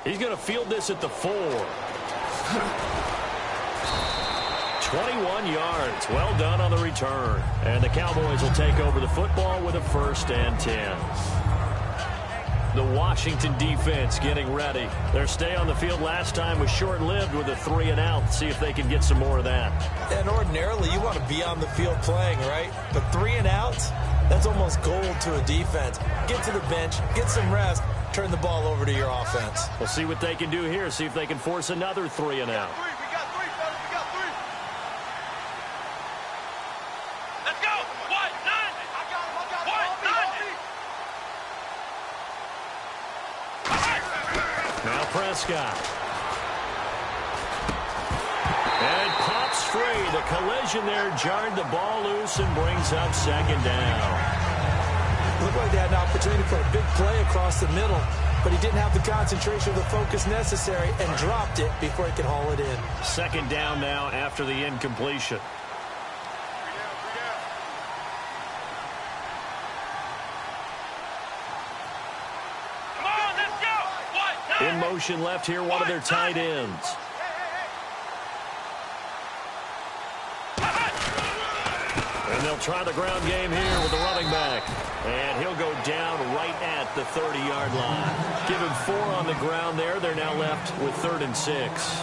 He's going to field this at the 4. 21 yards. Well done on the return. And the Cowboys will take over the football with a 1st and 10. The Washington defense getting ready. Their stay on the field last time was short-lived with a 3-and-out. See if they can get some more of that. And ordinarily, you want to be on the field playing, right? But 3-and-outs, that's almost gold to a defense. Get to the bench, get some rest, turn the ball over to your offense. We'll see what they can do here. See if they can force another 3-and-out. Let's go. What? None. Now Prescott. And pops free. The collision there jarred the ball loose and brings up 2nd down. Looked like they had an opportunity for a big play across the middle, but he didn't have the concentration or the focus necessary and dropped it before he could haul it in. 2nd down now after the incompletion. Come on, let's go. What? In motion left here, one of their tight ends. And they'll try the ground game here with the running back. And he'll go down right at the 30-yard line. Give him 4 on the ground there. They're now left with 3rd and 6.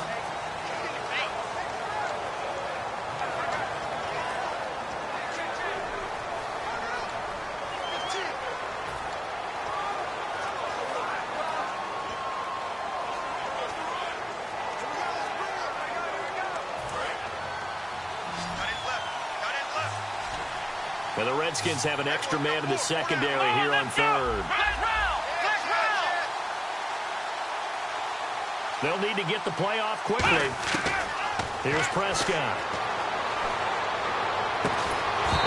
And the Redskins have an extra man in the secondary here on third. They'll need to get the play off quickly. Here's Prescott.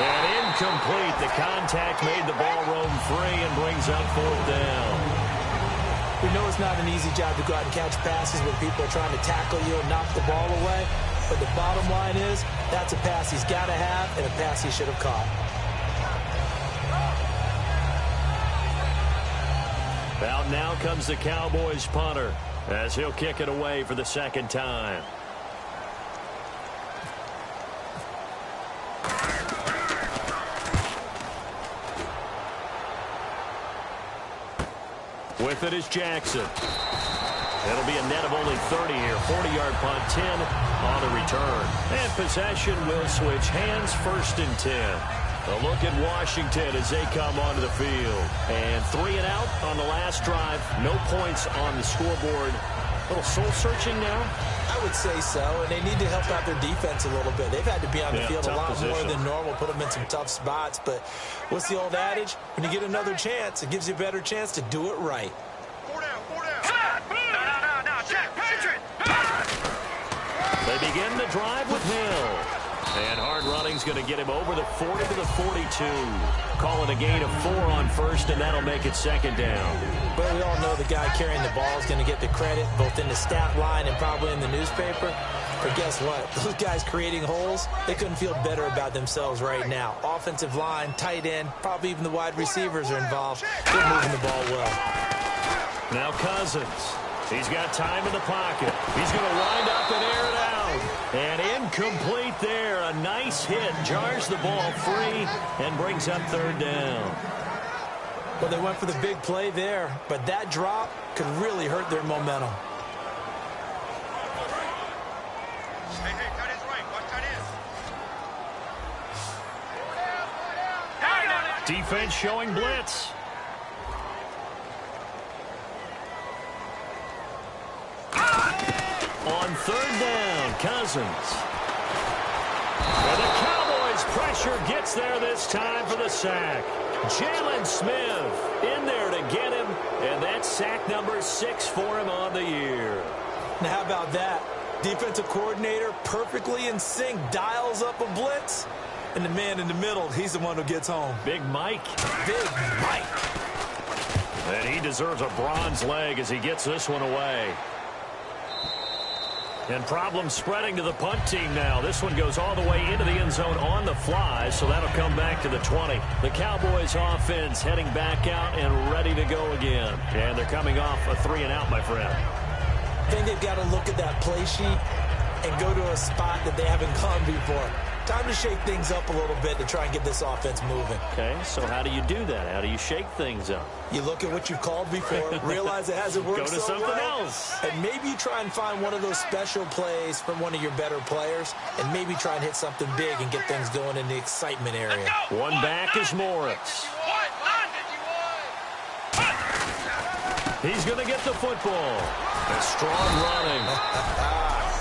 And incomplete. The contact made the ball roam free and brings up fourth down. We know it's not an easy job to go out and catch passes when people are trying to tackle you and knock the ball away. But the bottom line is, that's a pass he's got to have and a pass he should have caught. Out now comes the Cowboys punter as he'll kick it away for the second time. With it is Jackson. It'll be a net of only 30 here. 40-yard punt, 10 on the return. And possession will switch hands, first and 10. A look at Washington as they come onto the field. And 3 and out on the last drive. No points on the scoreboard. A little soul-searching now? I would say so, and they need to help out their defense a little bit. They've had to be on the field a lot more than normal, put them in some tough spots. But what's the old adage? When you get another chance, it gives you a better chance to do it right. They begin the drive with Hill. And hard running's going to get him over the 40 to the 42. Call it a gain of 4 on first, and that'll make it second down. Well, we all know the guy carrying the ball is going to get the credit, both in the stat line and probably in the newspaper. But guess what? Those guys creating holes, they couldn't feel better about themselves right now. Offensive line, tight end, probably even the wide receivers are involved. They're moving the ball well. Now Cousins. He's got time in the pocket. He's going to wind up and air it out. And incomplete there. A nice hit. Jars the ball free and brings up third down. Well, they went for the big play there, but that drop could really hurt their momentum. Hey, tight end's right. Watch tight end. Defense showing blitz. On third down, Cousins. And the Cowboys' pressure gets there this time for the sack. Jalen Smith in there to get him, and that's sack number 6 for him on the year. Now, how about that? Defensive coordinator perfectly in sync, dials up a blitz, and the man in the middle, he's the one who gets home. Big Mike. Big Mike. And he deserves a bronze leg as he gets this one away. And problems spreading to the punt team now. This one goes all the way into the end zone on the fly, so that'll come back to the 20. The Cowboys offense heading back out and ready to go again. And they're coming off a 3 and out, my friend. I think they've got to look at that play sheet and go to a spot that they haven't gone before. Time to shake things up a little bit to try and get this offense moving. Okay, so how do you do that? How do you shake things up? You look at what you've called before, realize it hasn't worked Go to so something well, else. and maybe you try and find one of those special plays from one of your better players, and maybe try and hit something big and get things going in the excitement area. One back is Morris. He's going to get the football. A strong running.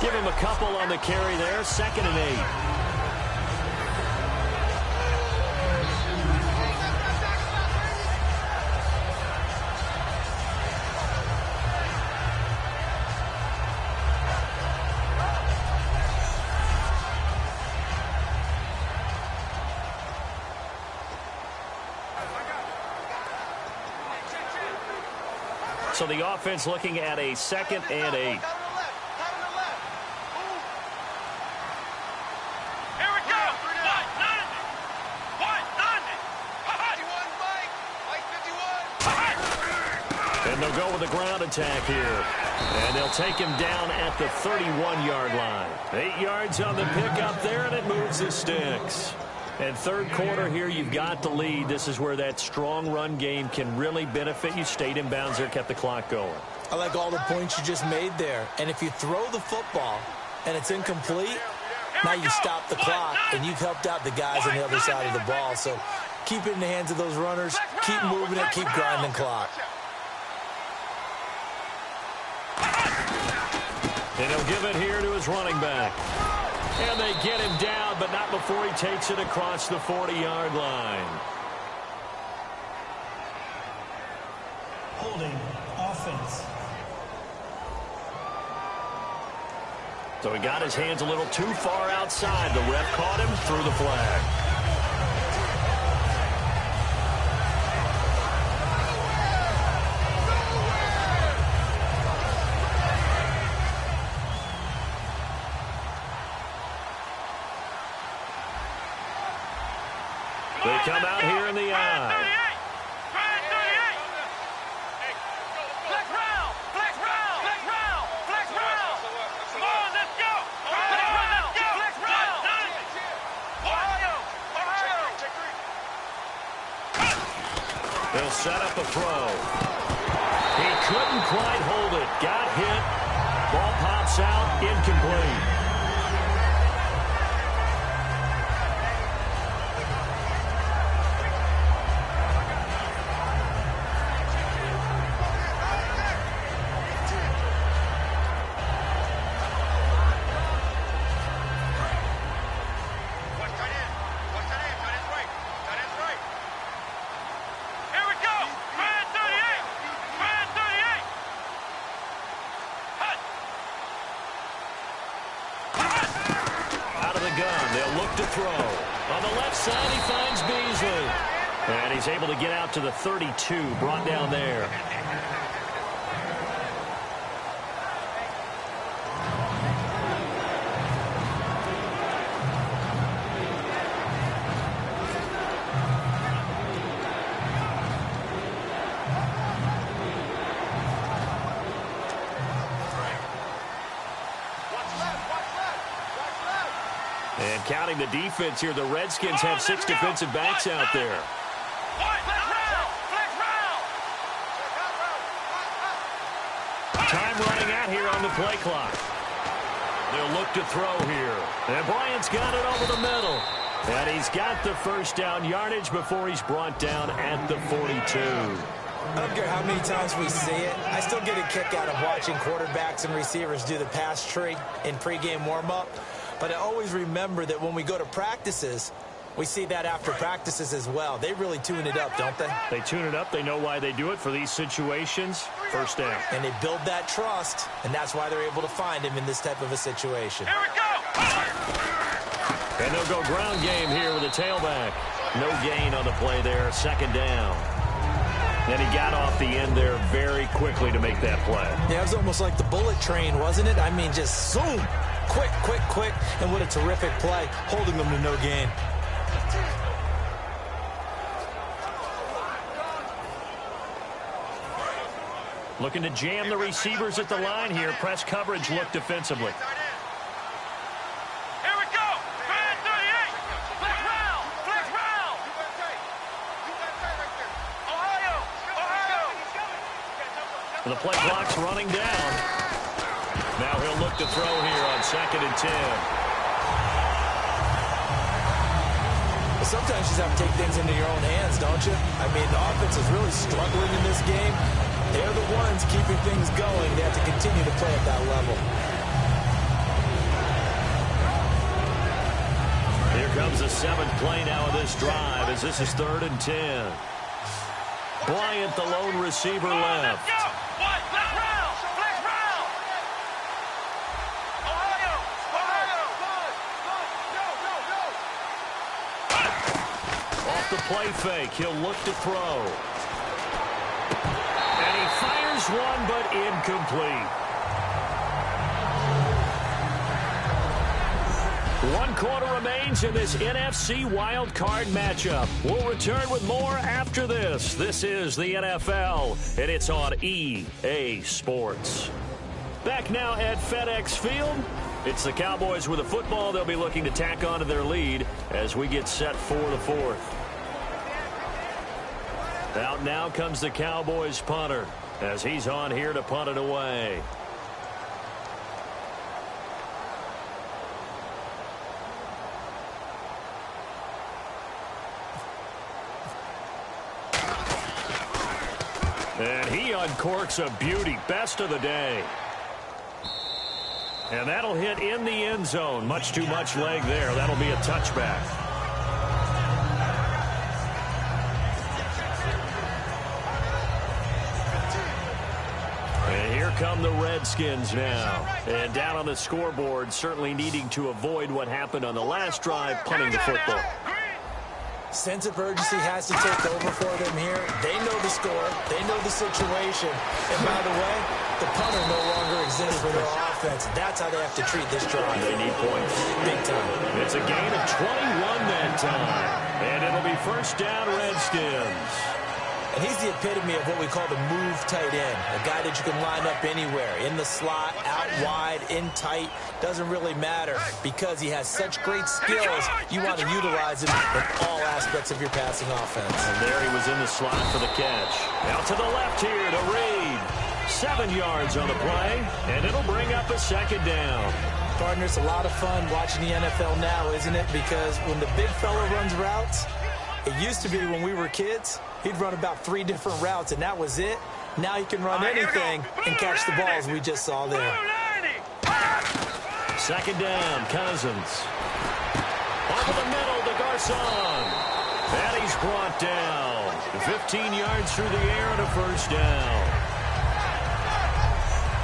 Give him a couple on the carry there. 2nd and 8. So the offense looking at a 2nd and 8. Here we go. 190. And they'll go with the ground attack here. And they'll take him down at the 31-yard line. 8 yards on the pickup there, and it moves the sticks. And third quarter here, you've got the lead. This is where that strong run game can really benefit you. Stayed in bounds there, kept the clock going. I like all the points you just made there. And if you throw the football and it's incomplete, now you stop the clock, and you've helped out the guys on the other side of the ball. So keep it in the hands of those runners. Keep moving it. Keep grinding clock. And he'll give it here to his running back. And they get him down, but not before before he takes it across the 40-yard line. Holding offense. So he got his hands a little too far outside. The ref caught him, threw the flag. They come out here in the eye. They'll set up a throw. He couldn't quite hold it. Got hit. Ball pops out. Incomplete. On the left side, he finds Beasley. And he's able to get out to the 32, brought down there. And counting the defense here, the Redskins have 6 defensive backs out there. Time running out here on the play clock. They'll look to throw here. And Bryant's got it over the middle. And he's got the first down yardage before he's brought down at the 42. I don't care how many times we see it. I still get a kick out of watching quarterbacks and receivers do the pass tree in pregame warm-up. But I always remember that when we go to practices, we see that after practices as well. They really tune it up, don't they? They tune it up. They know why they do it for these situations. First down. And they build that trust, and that's why they're able to find him in this type of a situation. Here we go! And they'll go ground game here with a tailback. No gain on the play there. Second down. And he got off the end there very quickly to make that play. Yeah, it was almost like the bullet train, wasn't it? I mean, just zoom. Quick, quick, quick. And what a terrific play, holding them to no gain. Looking to jam the receivers at the line here. Press coverage look defensively. Here we go! Man 38! Flex round! Flex round! Ohio! Ohio! The play clock's running down. Now he'll look to throw here on 2nd and 10. Sometimes you just have to take things into your own hands, don't you? I mean, the offense is really struggling in this game. They're the ones keeping things going. They have to continue to play at that level. Here comes the 7th play now of this drive as this is 3rd and 10. Bryant, the lone receiver left. Let's go! What? Flex round! Flex round! Ohio! Ohio! Off the play fake, he'll look to throw. And he fires one, but incomplete. 1 quarter remains in this NFC Wild Card matchup. We'll return with more after this. This is the NFL, and it's on EA Sports. Back now at FedEx Field. It's the Cowboys with a football. They'll be looking to tack on to their lead as we get set for the 4th. Out now comes the Cowboys punter as he's on here to punt it away. And he uncorks a beauty. Best of the day. And that'll hit in the end zone. Much too much leg there. That'll be a touchback. And here come the Redskins now. And down on the scoreboard, certainly needing to avoid what happened on the last drive, punting the football. Sense of urgency has to take over for them here. They know the score. They know the situation. And by the way, the punter no longer exists for their offense. That's how they have to treat this drive. They need points. Big time. It's a gain of 21 that time. And it'll be first down, Redskins. And he's the epitome of what we call the move tight end. A guy that you can line up anywhere. In the slot, out wide, in tight. Doesn't really matter because he has such great skills. You want to utilize him in all aspects of your passing offense. And there he was in the slot for the catch. Out to the left here to Reed. 7 yards on the play, and it'll bring up a second down. Partner, it's a lot of fun watching the NFL now, isn't it? Because when the big fella runs routes, it used to be when we were kids, he'd run about 3 different routes, and that was it. Now he can run anything and catch the balls we just saw there. Second down, Cousins. Over the middle to Garcon. And he's brought down. 15 yards through the air and a first down.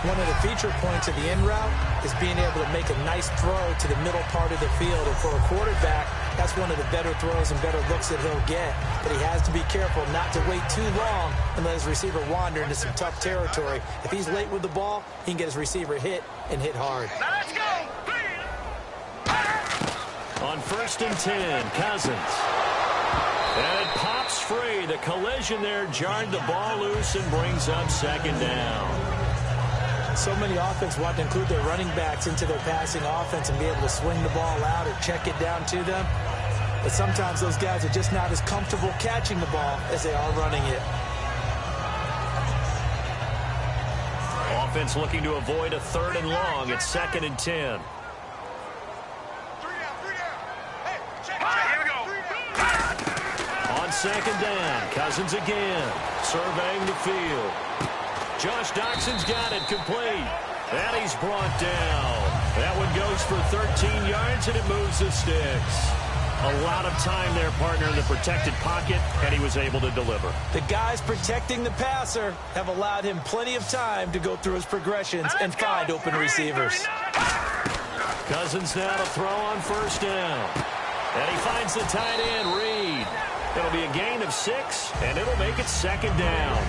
One of the feature points of the in route is being able to make a nice throw to the middle part of the field. And for a quarterback, that's one of the better throws and better looks that he'll get. But he has to be careful not to wait too long and let his receiver wander into some tough territory. If he's late with the ball, he can get his receiver hit and hit hard. Now let's go. On 1st and 10, Cousins. And it pops free. The collision there jarred the ball loose and brings up second down. So many offenses want to include their running backs into their passing offense and be able to swing the ball out or check it down to them. But sometimes those guys are just not as comfortable catching the ball as they are running it. Offense looking to avoid a 3rd and long. It's 2nd and 10. On 2nd down, Cousins again, surveying the field. Josh Doxson's got it complete. And he's brought down. That one goes for 13 yards, and it moves the sticks. A lot of time there, partner, in the protected pocket, and he was able to deliver. The guys protecting the passer have allowed him plenty of time to go through his progressions and find open receivers. Cousins now to throw on 1st down. And he finds the tight end, Reed. It'll be a gain of 6, and it'll make it 2nd down.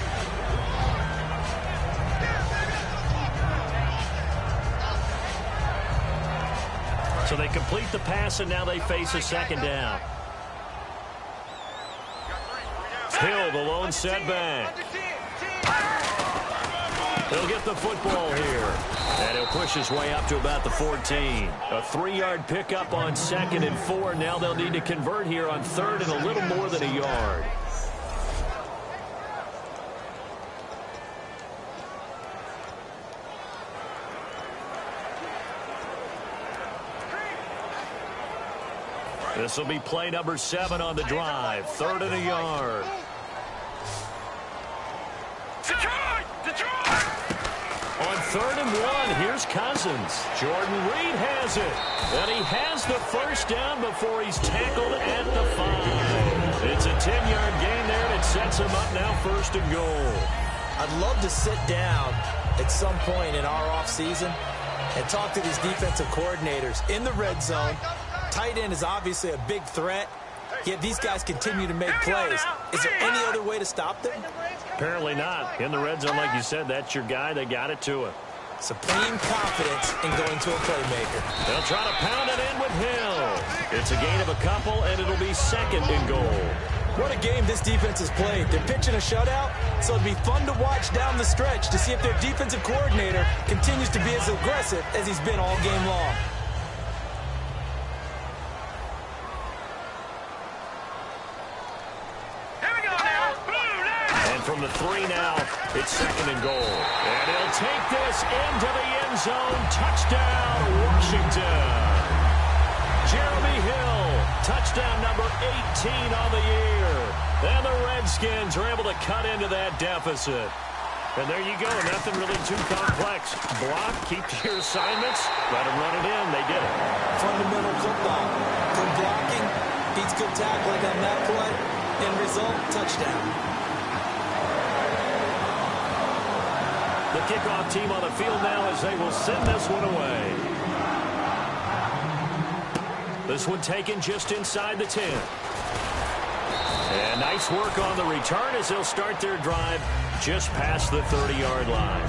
So they complete the pass, and now they face a 2nd down. Hill, the lone setback. He'll get the football here. And he'll push his way up to about the 14. A 3-yard pickup on 2nd and 4. Now they'll need to convert here on 3rd and a little more than a yard. This will be play number 7 on the drive. 3rd and a yard. On 3rd and 1, here's Cousins. Jordan Reed has it. And he has the first down before he's tackled at the 5. It's a 10-yard gain there, and it sets him up now 1st and goal. I'd love to sit down at some point in our offseason and talk to these defensive coordinators in the red zone. Tight end is obviously a big threat, yet these guys continue to make plays. Is there any other way to stop them? Apparently not. In the red zone, like you said, that's your guy. They got it to him. Supreme confidence in going to a playmaker. They'll try to pound it in with Hill. It's a gain of a couple, and it'll be 2nd and goal. What a game this defense has played. They're pitching a shutout, so it'll be fun to watch down the stretch to see if their defensive coordinator continues to be as aggressive as he's been all game long. From the 3 now, it's 2nd and goal. And he'll take this into the end zone. Touchdown, Washington. Jeremy Hill, touchdown number 18 on the year. And the Redskins are able to cut into that deficit. And there you go. Nothing really too complex. Block, keep to your assignments, let them run it in. They did it. Fundamental football. Good blocking, beats good tackling on that play. End result, touchdown. The kickoff team on the field now as they will send this one away. This one taken just inside the 10. And nice work on the return as they'll start their drive just past the 30-yard line.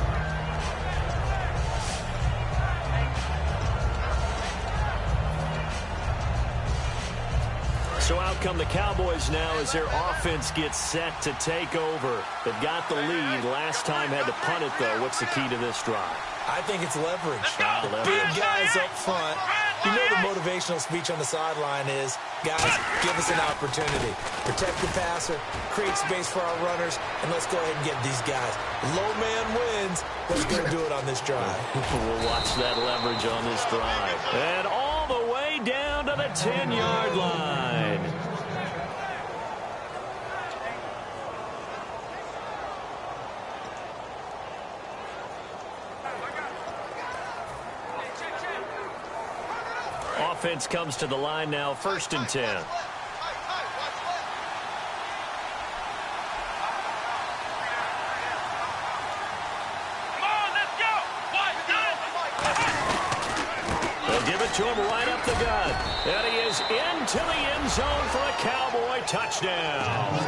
So out come the Cowboys now as their offense gets set to take over. They've got the lead. Last time had to punt it, though. What's the key to this drive? I think it's leverage. The big guys up front. You know the motivational speech on the sideline is, guys, give us an opportunity. Protect the passer, create space for our runners, and let's go ahead and get these guys. Low man wins. Let's go do it on this drive. We'll watch that leverage on this drive. And all the way down to the 10-yard line. Offense comes to the line now, 1st and 10. They'll give it to him right up the gut. And he is into the end zone for a Cowboy touchdown.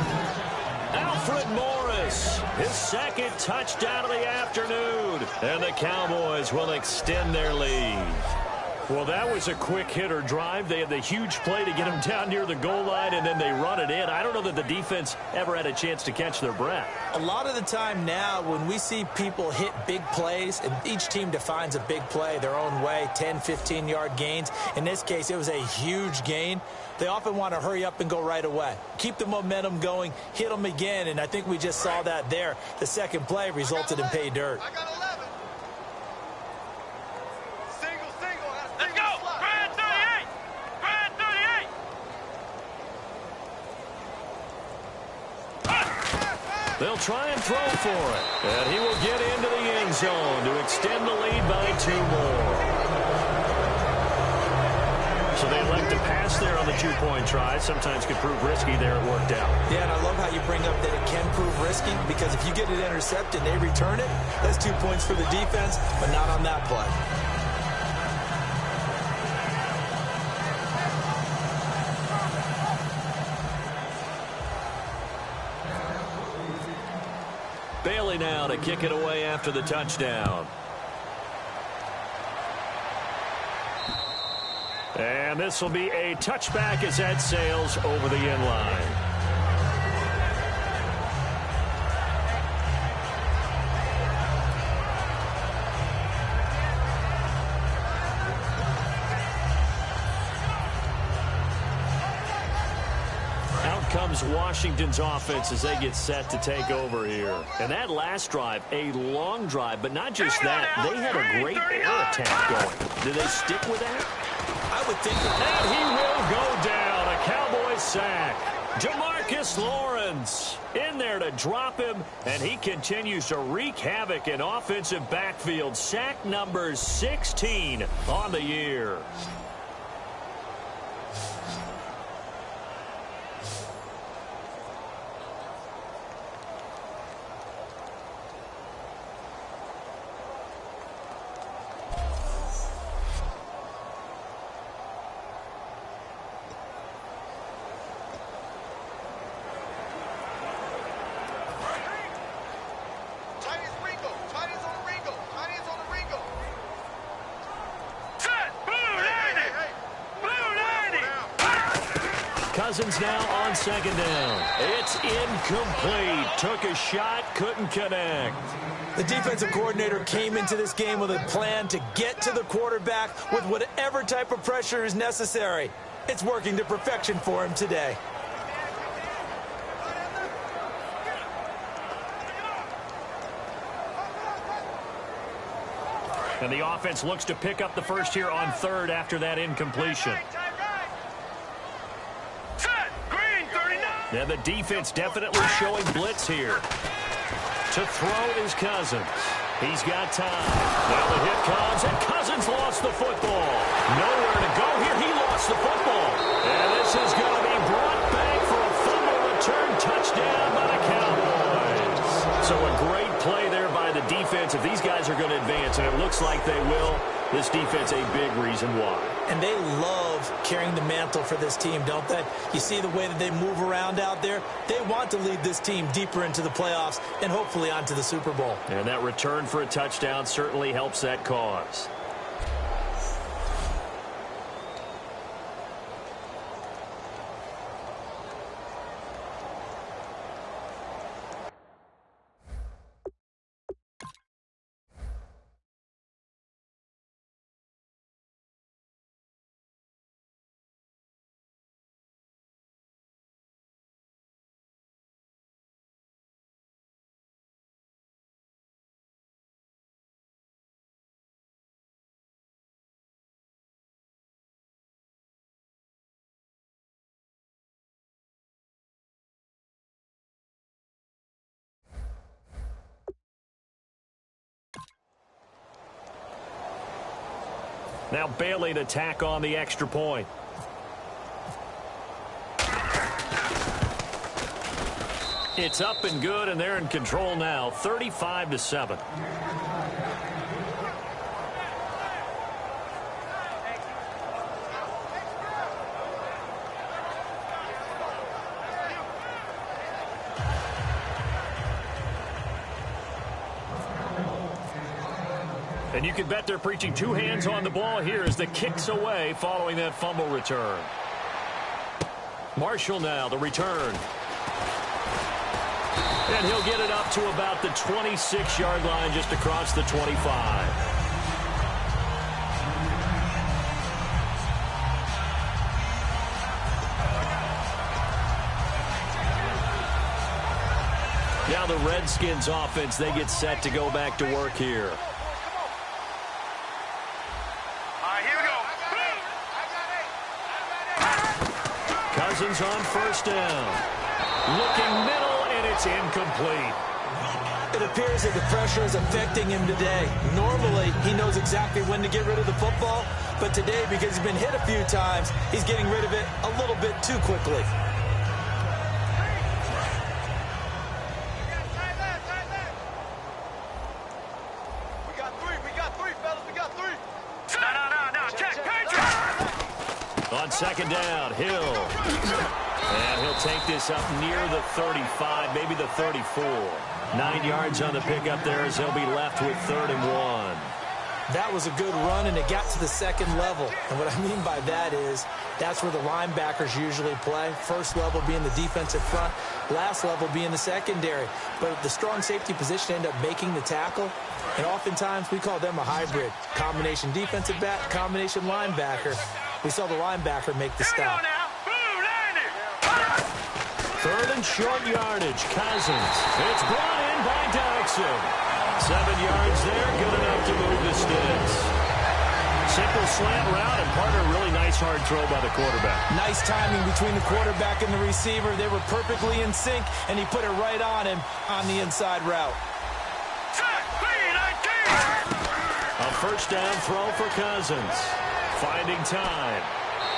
Alfred Morris, his 2nd touchdown of the afternoon. And the Cowboys will extend their lead. Well, that was a quick hitter drive. They had the huge play to get him down near the goal line, and then they run it in. I don't know that the defense ever had a chance to catch their breath. A lot of the time now when we see people hit big plays, and each team defines a big play their own way, 10, 15-yard gains. In this case, it was a huge gain. They often want to hurry up and go right away. Keep the momentum going, hit them again, and I think we just saw that there. The second play resulted in pay dirt. They'll try and throw for it. And he will get into the end zone to extend the lead by 2 more. So they elect to pass there on the 2-point try. Sometimes could prove risky there. It worked out. Yeah, and I love how you bring up that it can prove risky because if you get it intercepted and they return it, that's 2 points for the defense, but not on that play. Bailey now to kick it away after the touchdown. And this will be a touchback as that sails over the end line. Comes Washington's offense as they get set to take over here. And that last drive, a long drive, but not just that, they had a great air attack going. Do they stick with that? I would think that. And he will go down. A Cowboys sack. Jamarcus Lawrence in there to drop him, and he continues to wreak havoc in offensive backfield. Sack number 16 on the year. Cousins now on 2nd down. It's incomplete. Took a shot, couldn't connect. The defensive coordinator came into this game with a plan to get to the quarterback with whatever type of pressure is necessary. It's working to perfection for him today. And the offense looks to pick up the first here on 3rd after that incompletion. And the defense definitely showing blitz here. To throw is Cousins. He's got time. Now the hit comes, and Cousins lost the football. Nowhere to go here. He lost the football. And this is going to be brought back for a fumble return touchdown by the Cowboys. So a great play there by the defense. If these guys are going to advance, and it looks like they will, this defense a big reason why. And they love carrying the mantle for this team, don't they? You see the way that they move around out there? They want to lead this team deeper into the playoffs and hopefully onto the Super Bowl. And that return for a touchdown certainly helps that cause. Now Bailey to tack on the extra point. It's up and good, and they're in control now, 35-7. And you can bet they're preaching two hands on the ball here as the kick's away following that fumble return. Marshall now, the return. And he'll get it up to about the 26-yard line, just across the 25. Now the Redskins offense, they get set to go back to work here. Cousins on first down. Looking middle, and it's incomplete. It appears that the pressure is affecting him today. Normally, he knows exactly when to get rid of the football, but today, because he's been hit a few times, he's getting rid of it a little bit too quickly. On second down, Hill. And he'll take this up near the 35, maybe the 34. 9 yards on the pickup there as they'll be left with 3rd and 1. That was a good run, and it got to the second level. And what I mean by that is that's where the linebackers usually play. First level being the defensive front, last level being the secondary. But the strong safety position ended up making the tackle. And oftentimes we call them a hybrid. Combination defensive back, combination linebacker. We saw the linebacker make the stop. 3rd and short yardage. Cousins. It's brought in by Dodson. 7 yards there, good enough to move the sticks. Simple slant route, and part of a really nice hard throw by the quarterback. Nice timing between the quarterback and the receiver. They were perfectly in sync, and he put it right on him on the inside route. A first down throw for Cousins. Finding time.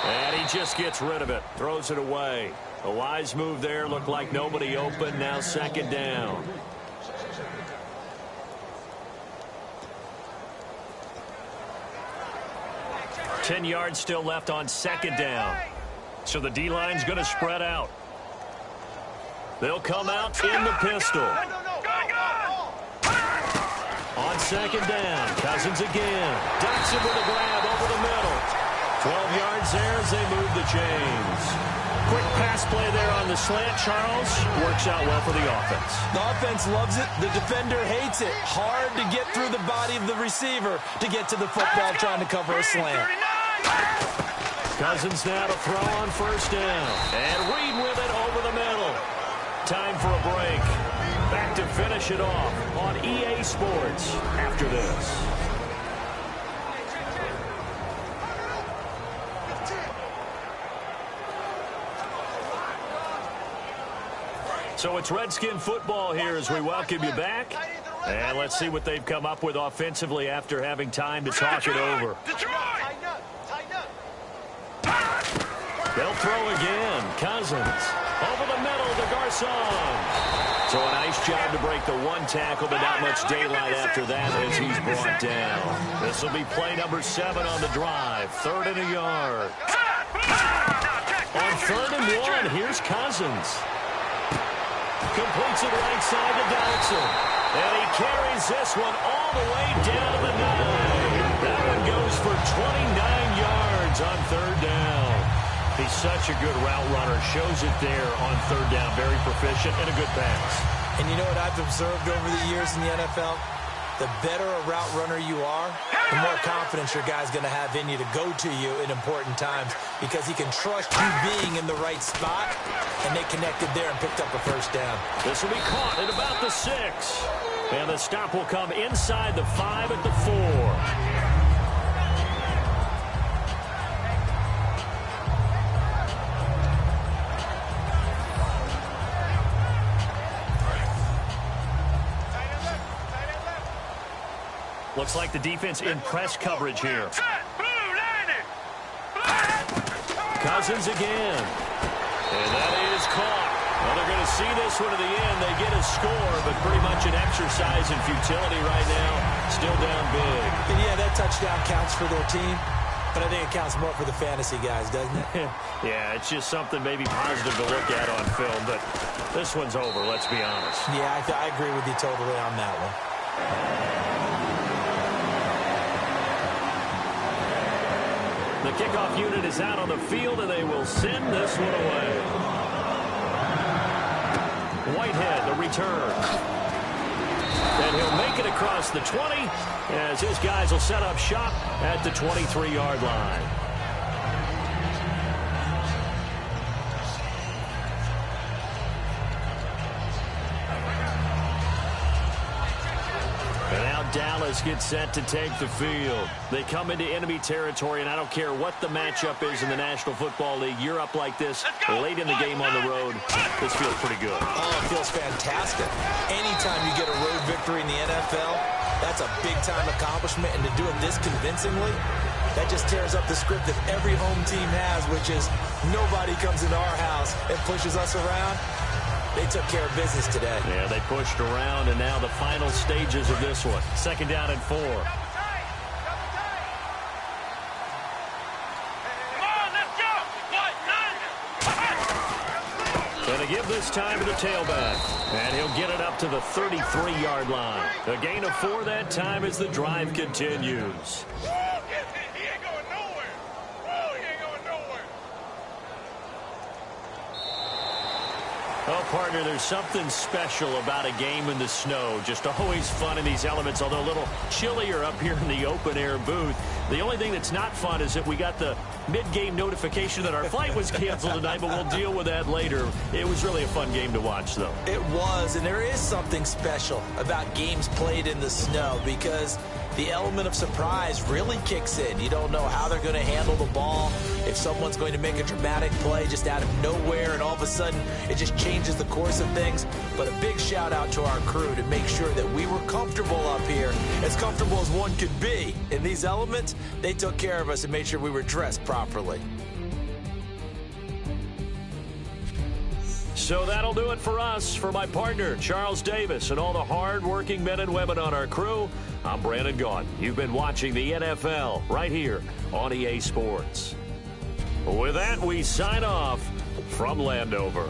And he just gets rid of it. Throws it away. A wise move there. Looked like nobody open. Now second down. Ten yards still left on second down. So the D-line's going to spread out. They'll come out in the pistol. On second down, Cousins again. Ducks him with a grab over the middle. 12 yards there as they move the chains. Quick pass play there on the slant, Charles. Works out well for the offense. The offense loves it. The defender hates it. Hard to get through the body of the receiver to get to the football trying to cover a slant. Cousins now to throw on first down. And Reed with it over the middle. Time for a break. Back to finish it off on EA Sports after this. So it's Redskin football here as we welcome you back. And let's see what they've come up with offensively after having time to talk it over. They'll throw again. Cousins. Over the middle to Garcon. So a nice job to break the one tackle, but not much daylight after that as he's brought down. This will be play number 7 on the drive. 3rd and a yard. On 3rd and 1, here's Cousins. Completes it right side to Donaldson. And he carries this one all the way down to the 9. That one goes for 29 yards on 3rd down. He's such a good route runner. Shows it there on 3rd down. Very proficient and a good pass. And you know what I've observed over the years in the NFL? The better a route runner you are, the more confidence your guy's going to have in you to go to you in important times because he can trust you being in the right spot, and they connected there and picked up a 1st down. This will be caught at about the 6. And the stop will come inside the 5 at the 4. Looks like the defense in press coverage here. Cousins again. And that is caught. Well, they're going to see this one to the end. They get a score, but pretty much an exercise in futility right now. Still down big. And yeah, that touchdown counts for their team, but I think it counts more for the fantasy guys, doesn't it? Yeah, it's just something maybe positive to look at on film, but this one's over, let's be honest. Yeah, I agree with you totally on that one. The kickoff unit is out on the field, and they will send this one away. Whitehead, the return. And he'll make it across the 20 as his guys will set up shop at the 23-yard line. Dallas gets set to take the field. They come into enemy territory, and I don't care what the matchup is in the National Football League. You're up like this late in the game on the road. This feels pretty good. Oh, it feels fantastic. Anytime you get a road victory in the NFL, that's a big-time accomplishment, and to do it this convincingly, that just tears up the script that every home team has, which is nobody comes into our house and pushes us around. They took care of business today. Yeah, they pushed around, and now the final stages of this one. 2nd down and 4. Come on, let's go. And they give this time to the tailback. And he'll get it up to the 33-yard line. A gain of 4 that time as the drive continues. He ain't going nowhere. Whoa, he ain't going nowhere. Oh, partner, there's something special about a game in the snow. Just always fun in these elements, although a little chillier up here in the open-air booth. The only thing that's not fun is that we got the mid-game notification that our flight was canceled tonight, but we'll deal with that later. It was really a fun game to watch, though. It was, and there is something special about games played in the snow because the element of surprise really kicks in. You don't know how they're going to handle the ball, if someone's going to make a dramatic play just out of nowhere, and all of a sudden it just changes the course of things. But a big shout out to our crew to make sure that we were comfortable up here, as comfortable as one could be. In these elements, they took care of us and made sure we were dressed properly. So that'll do it for us. For my partner, Charles Davis, and all the hard-working men and women on our crew, I'm Brandon Gaudin. You've been watching the NFL right here on EA Sports. With that, we sign off from Landover.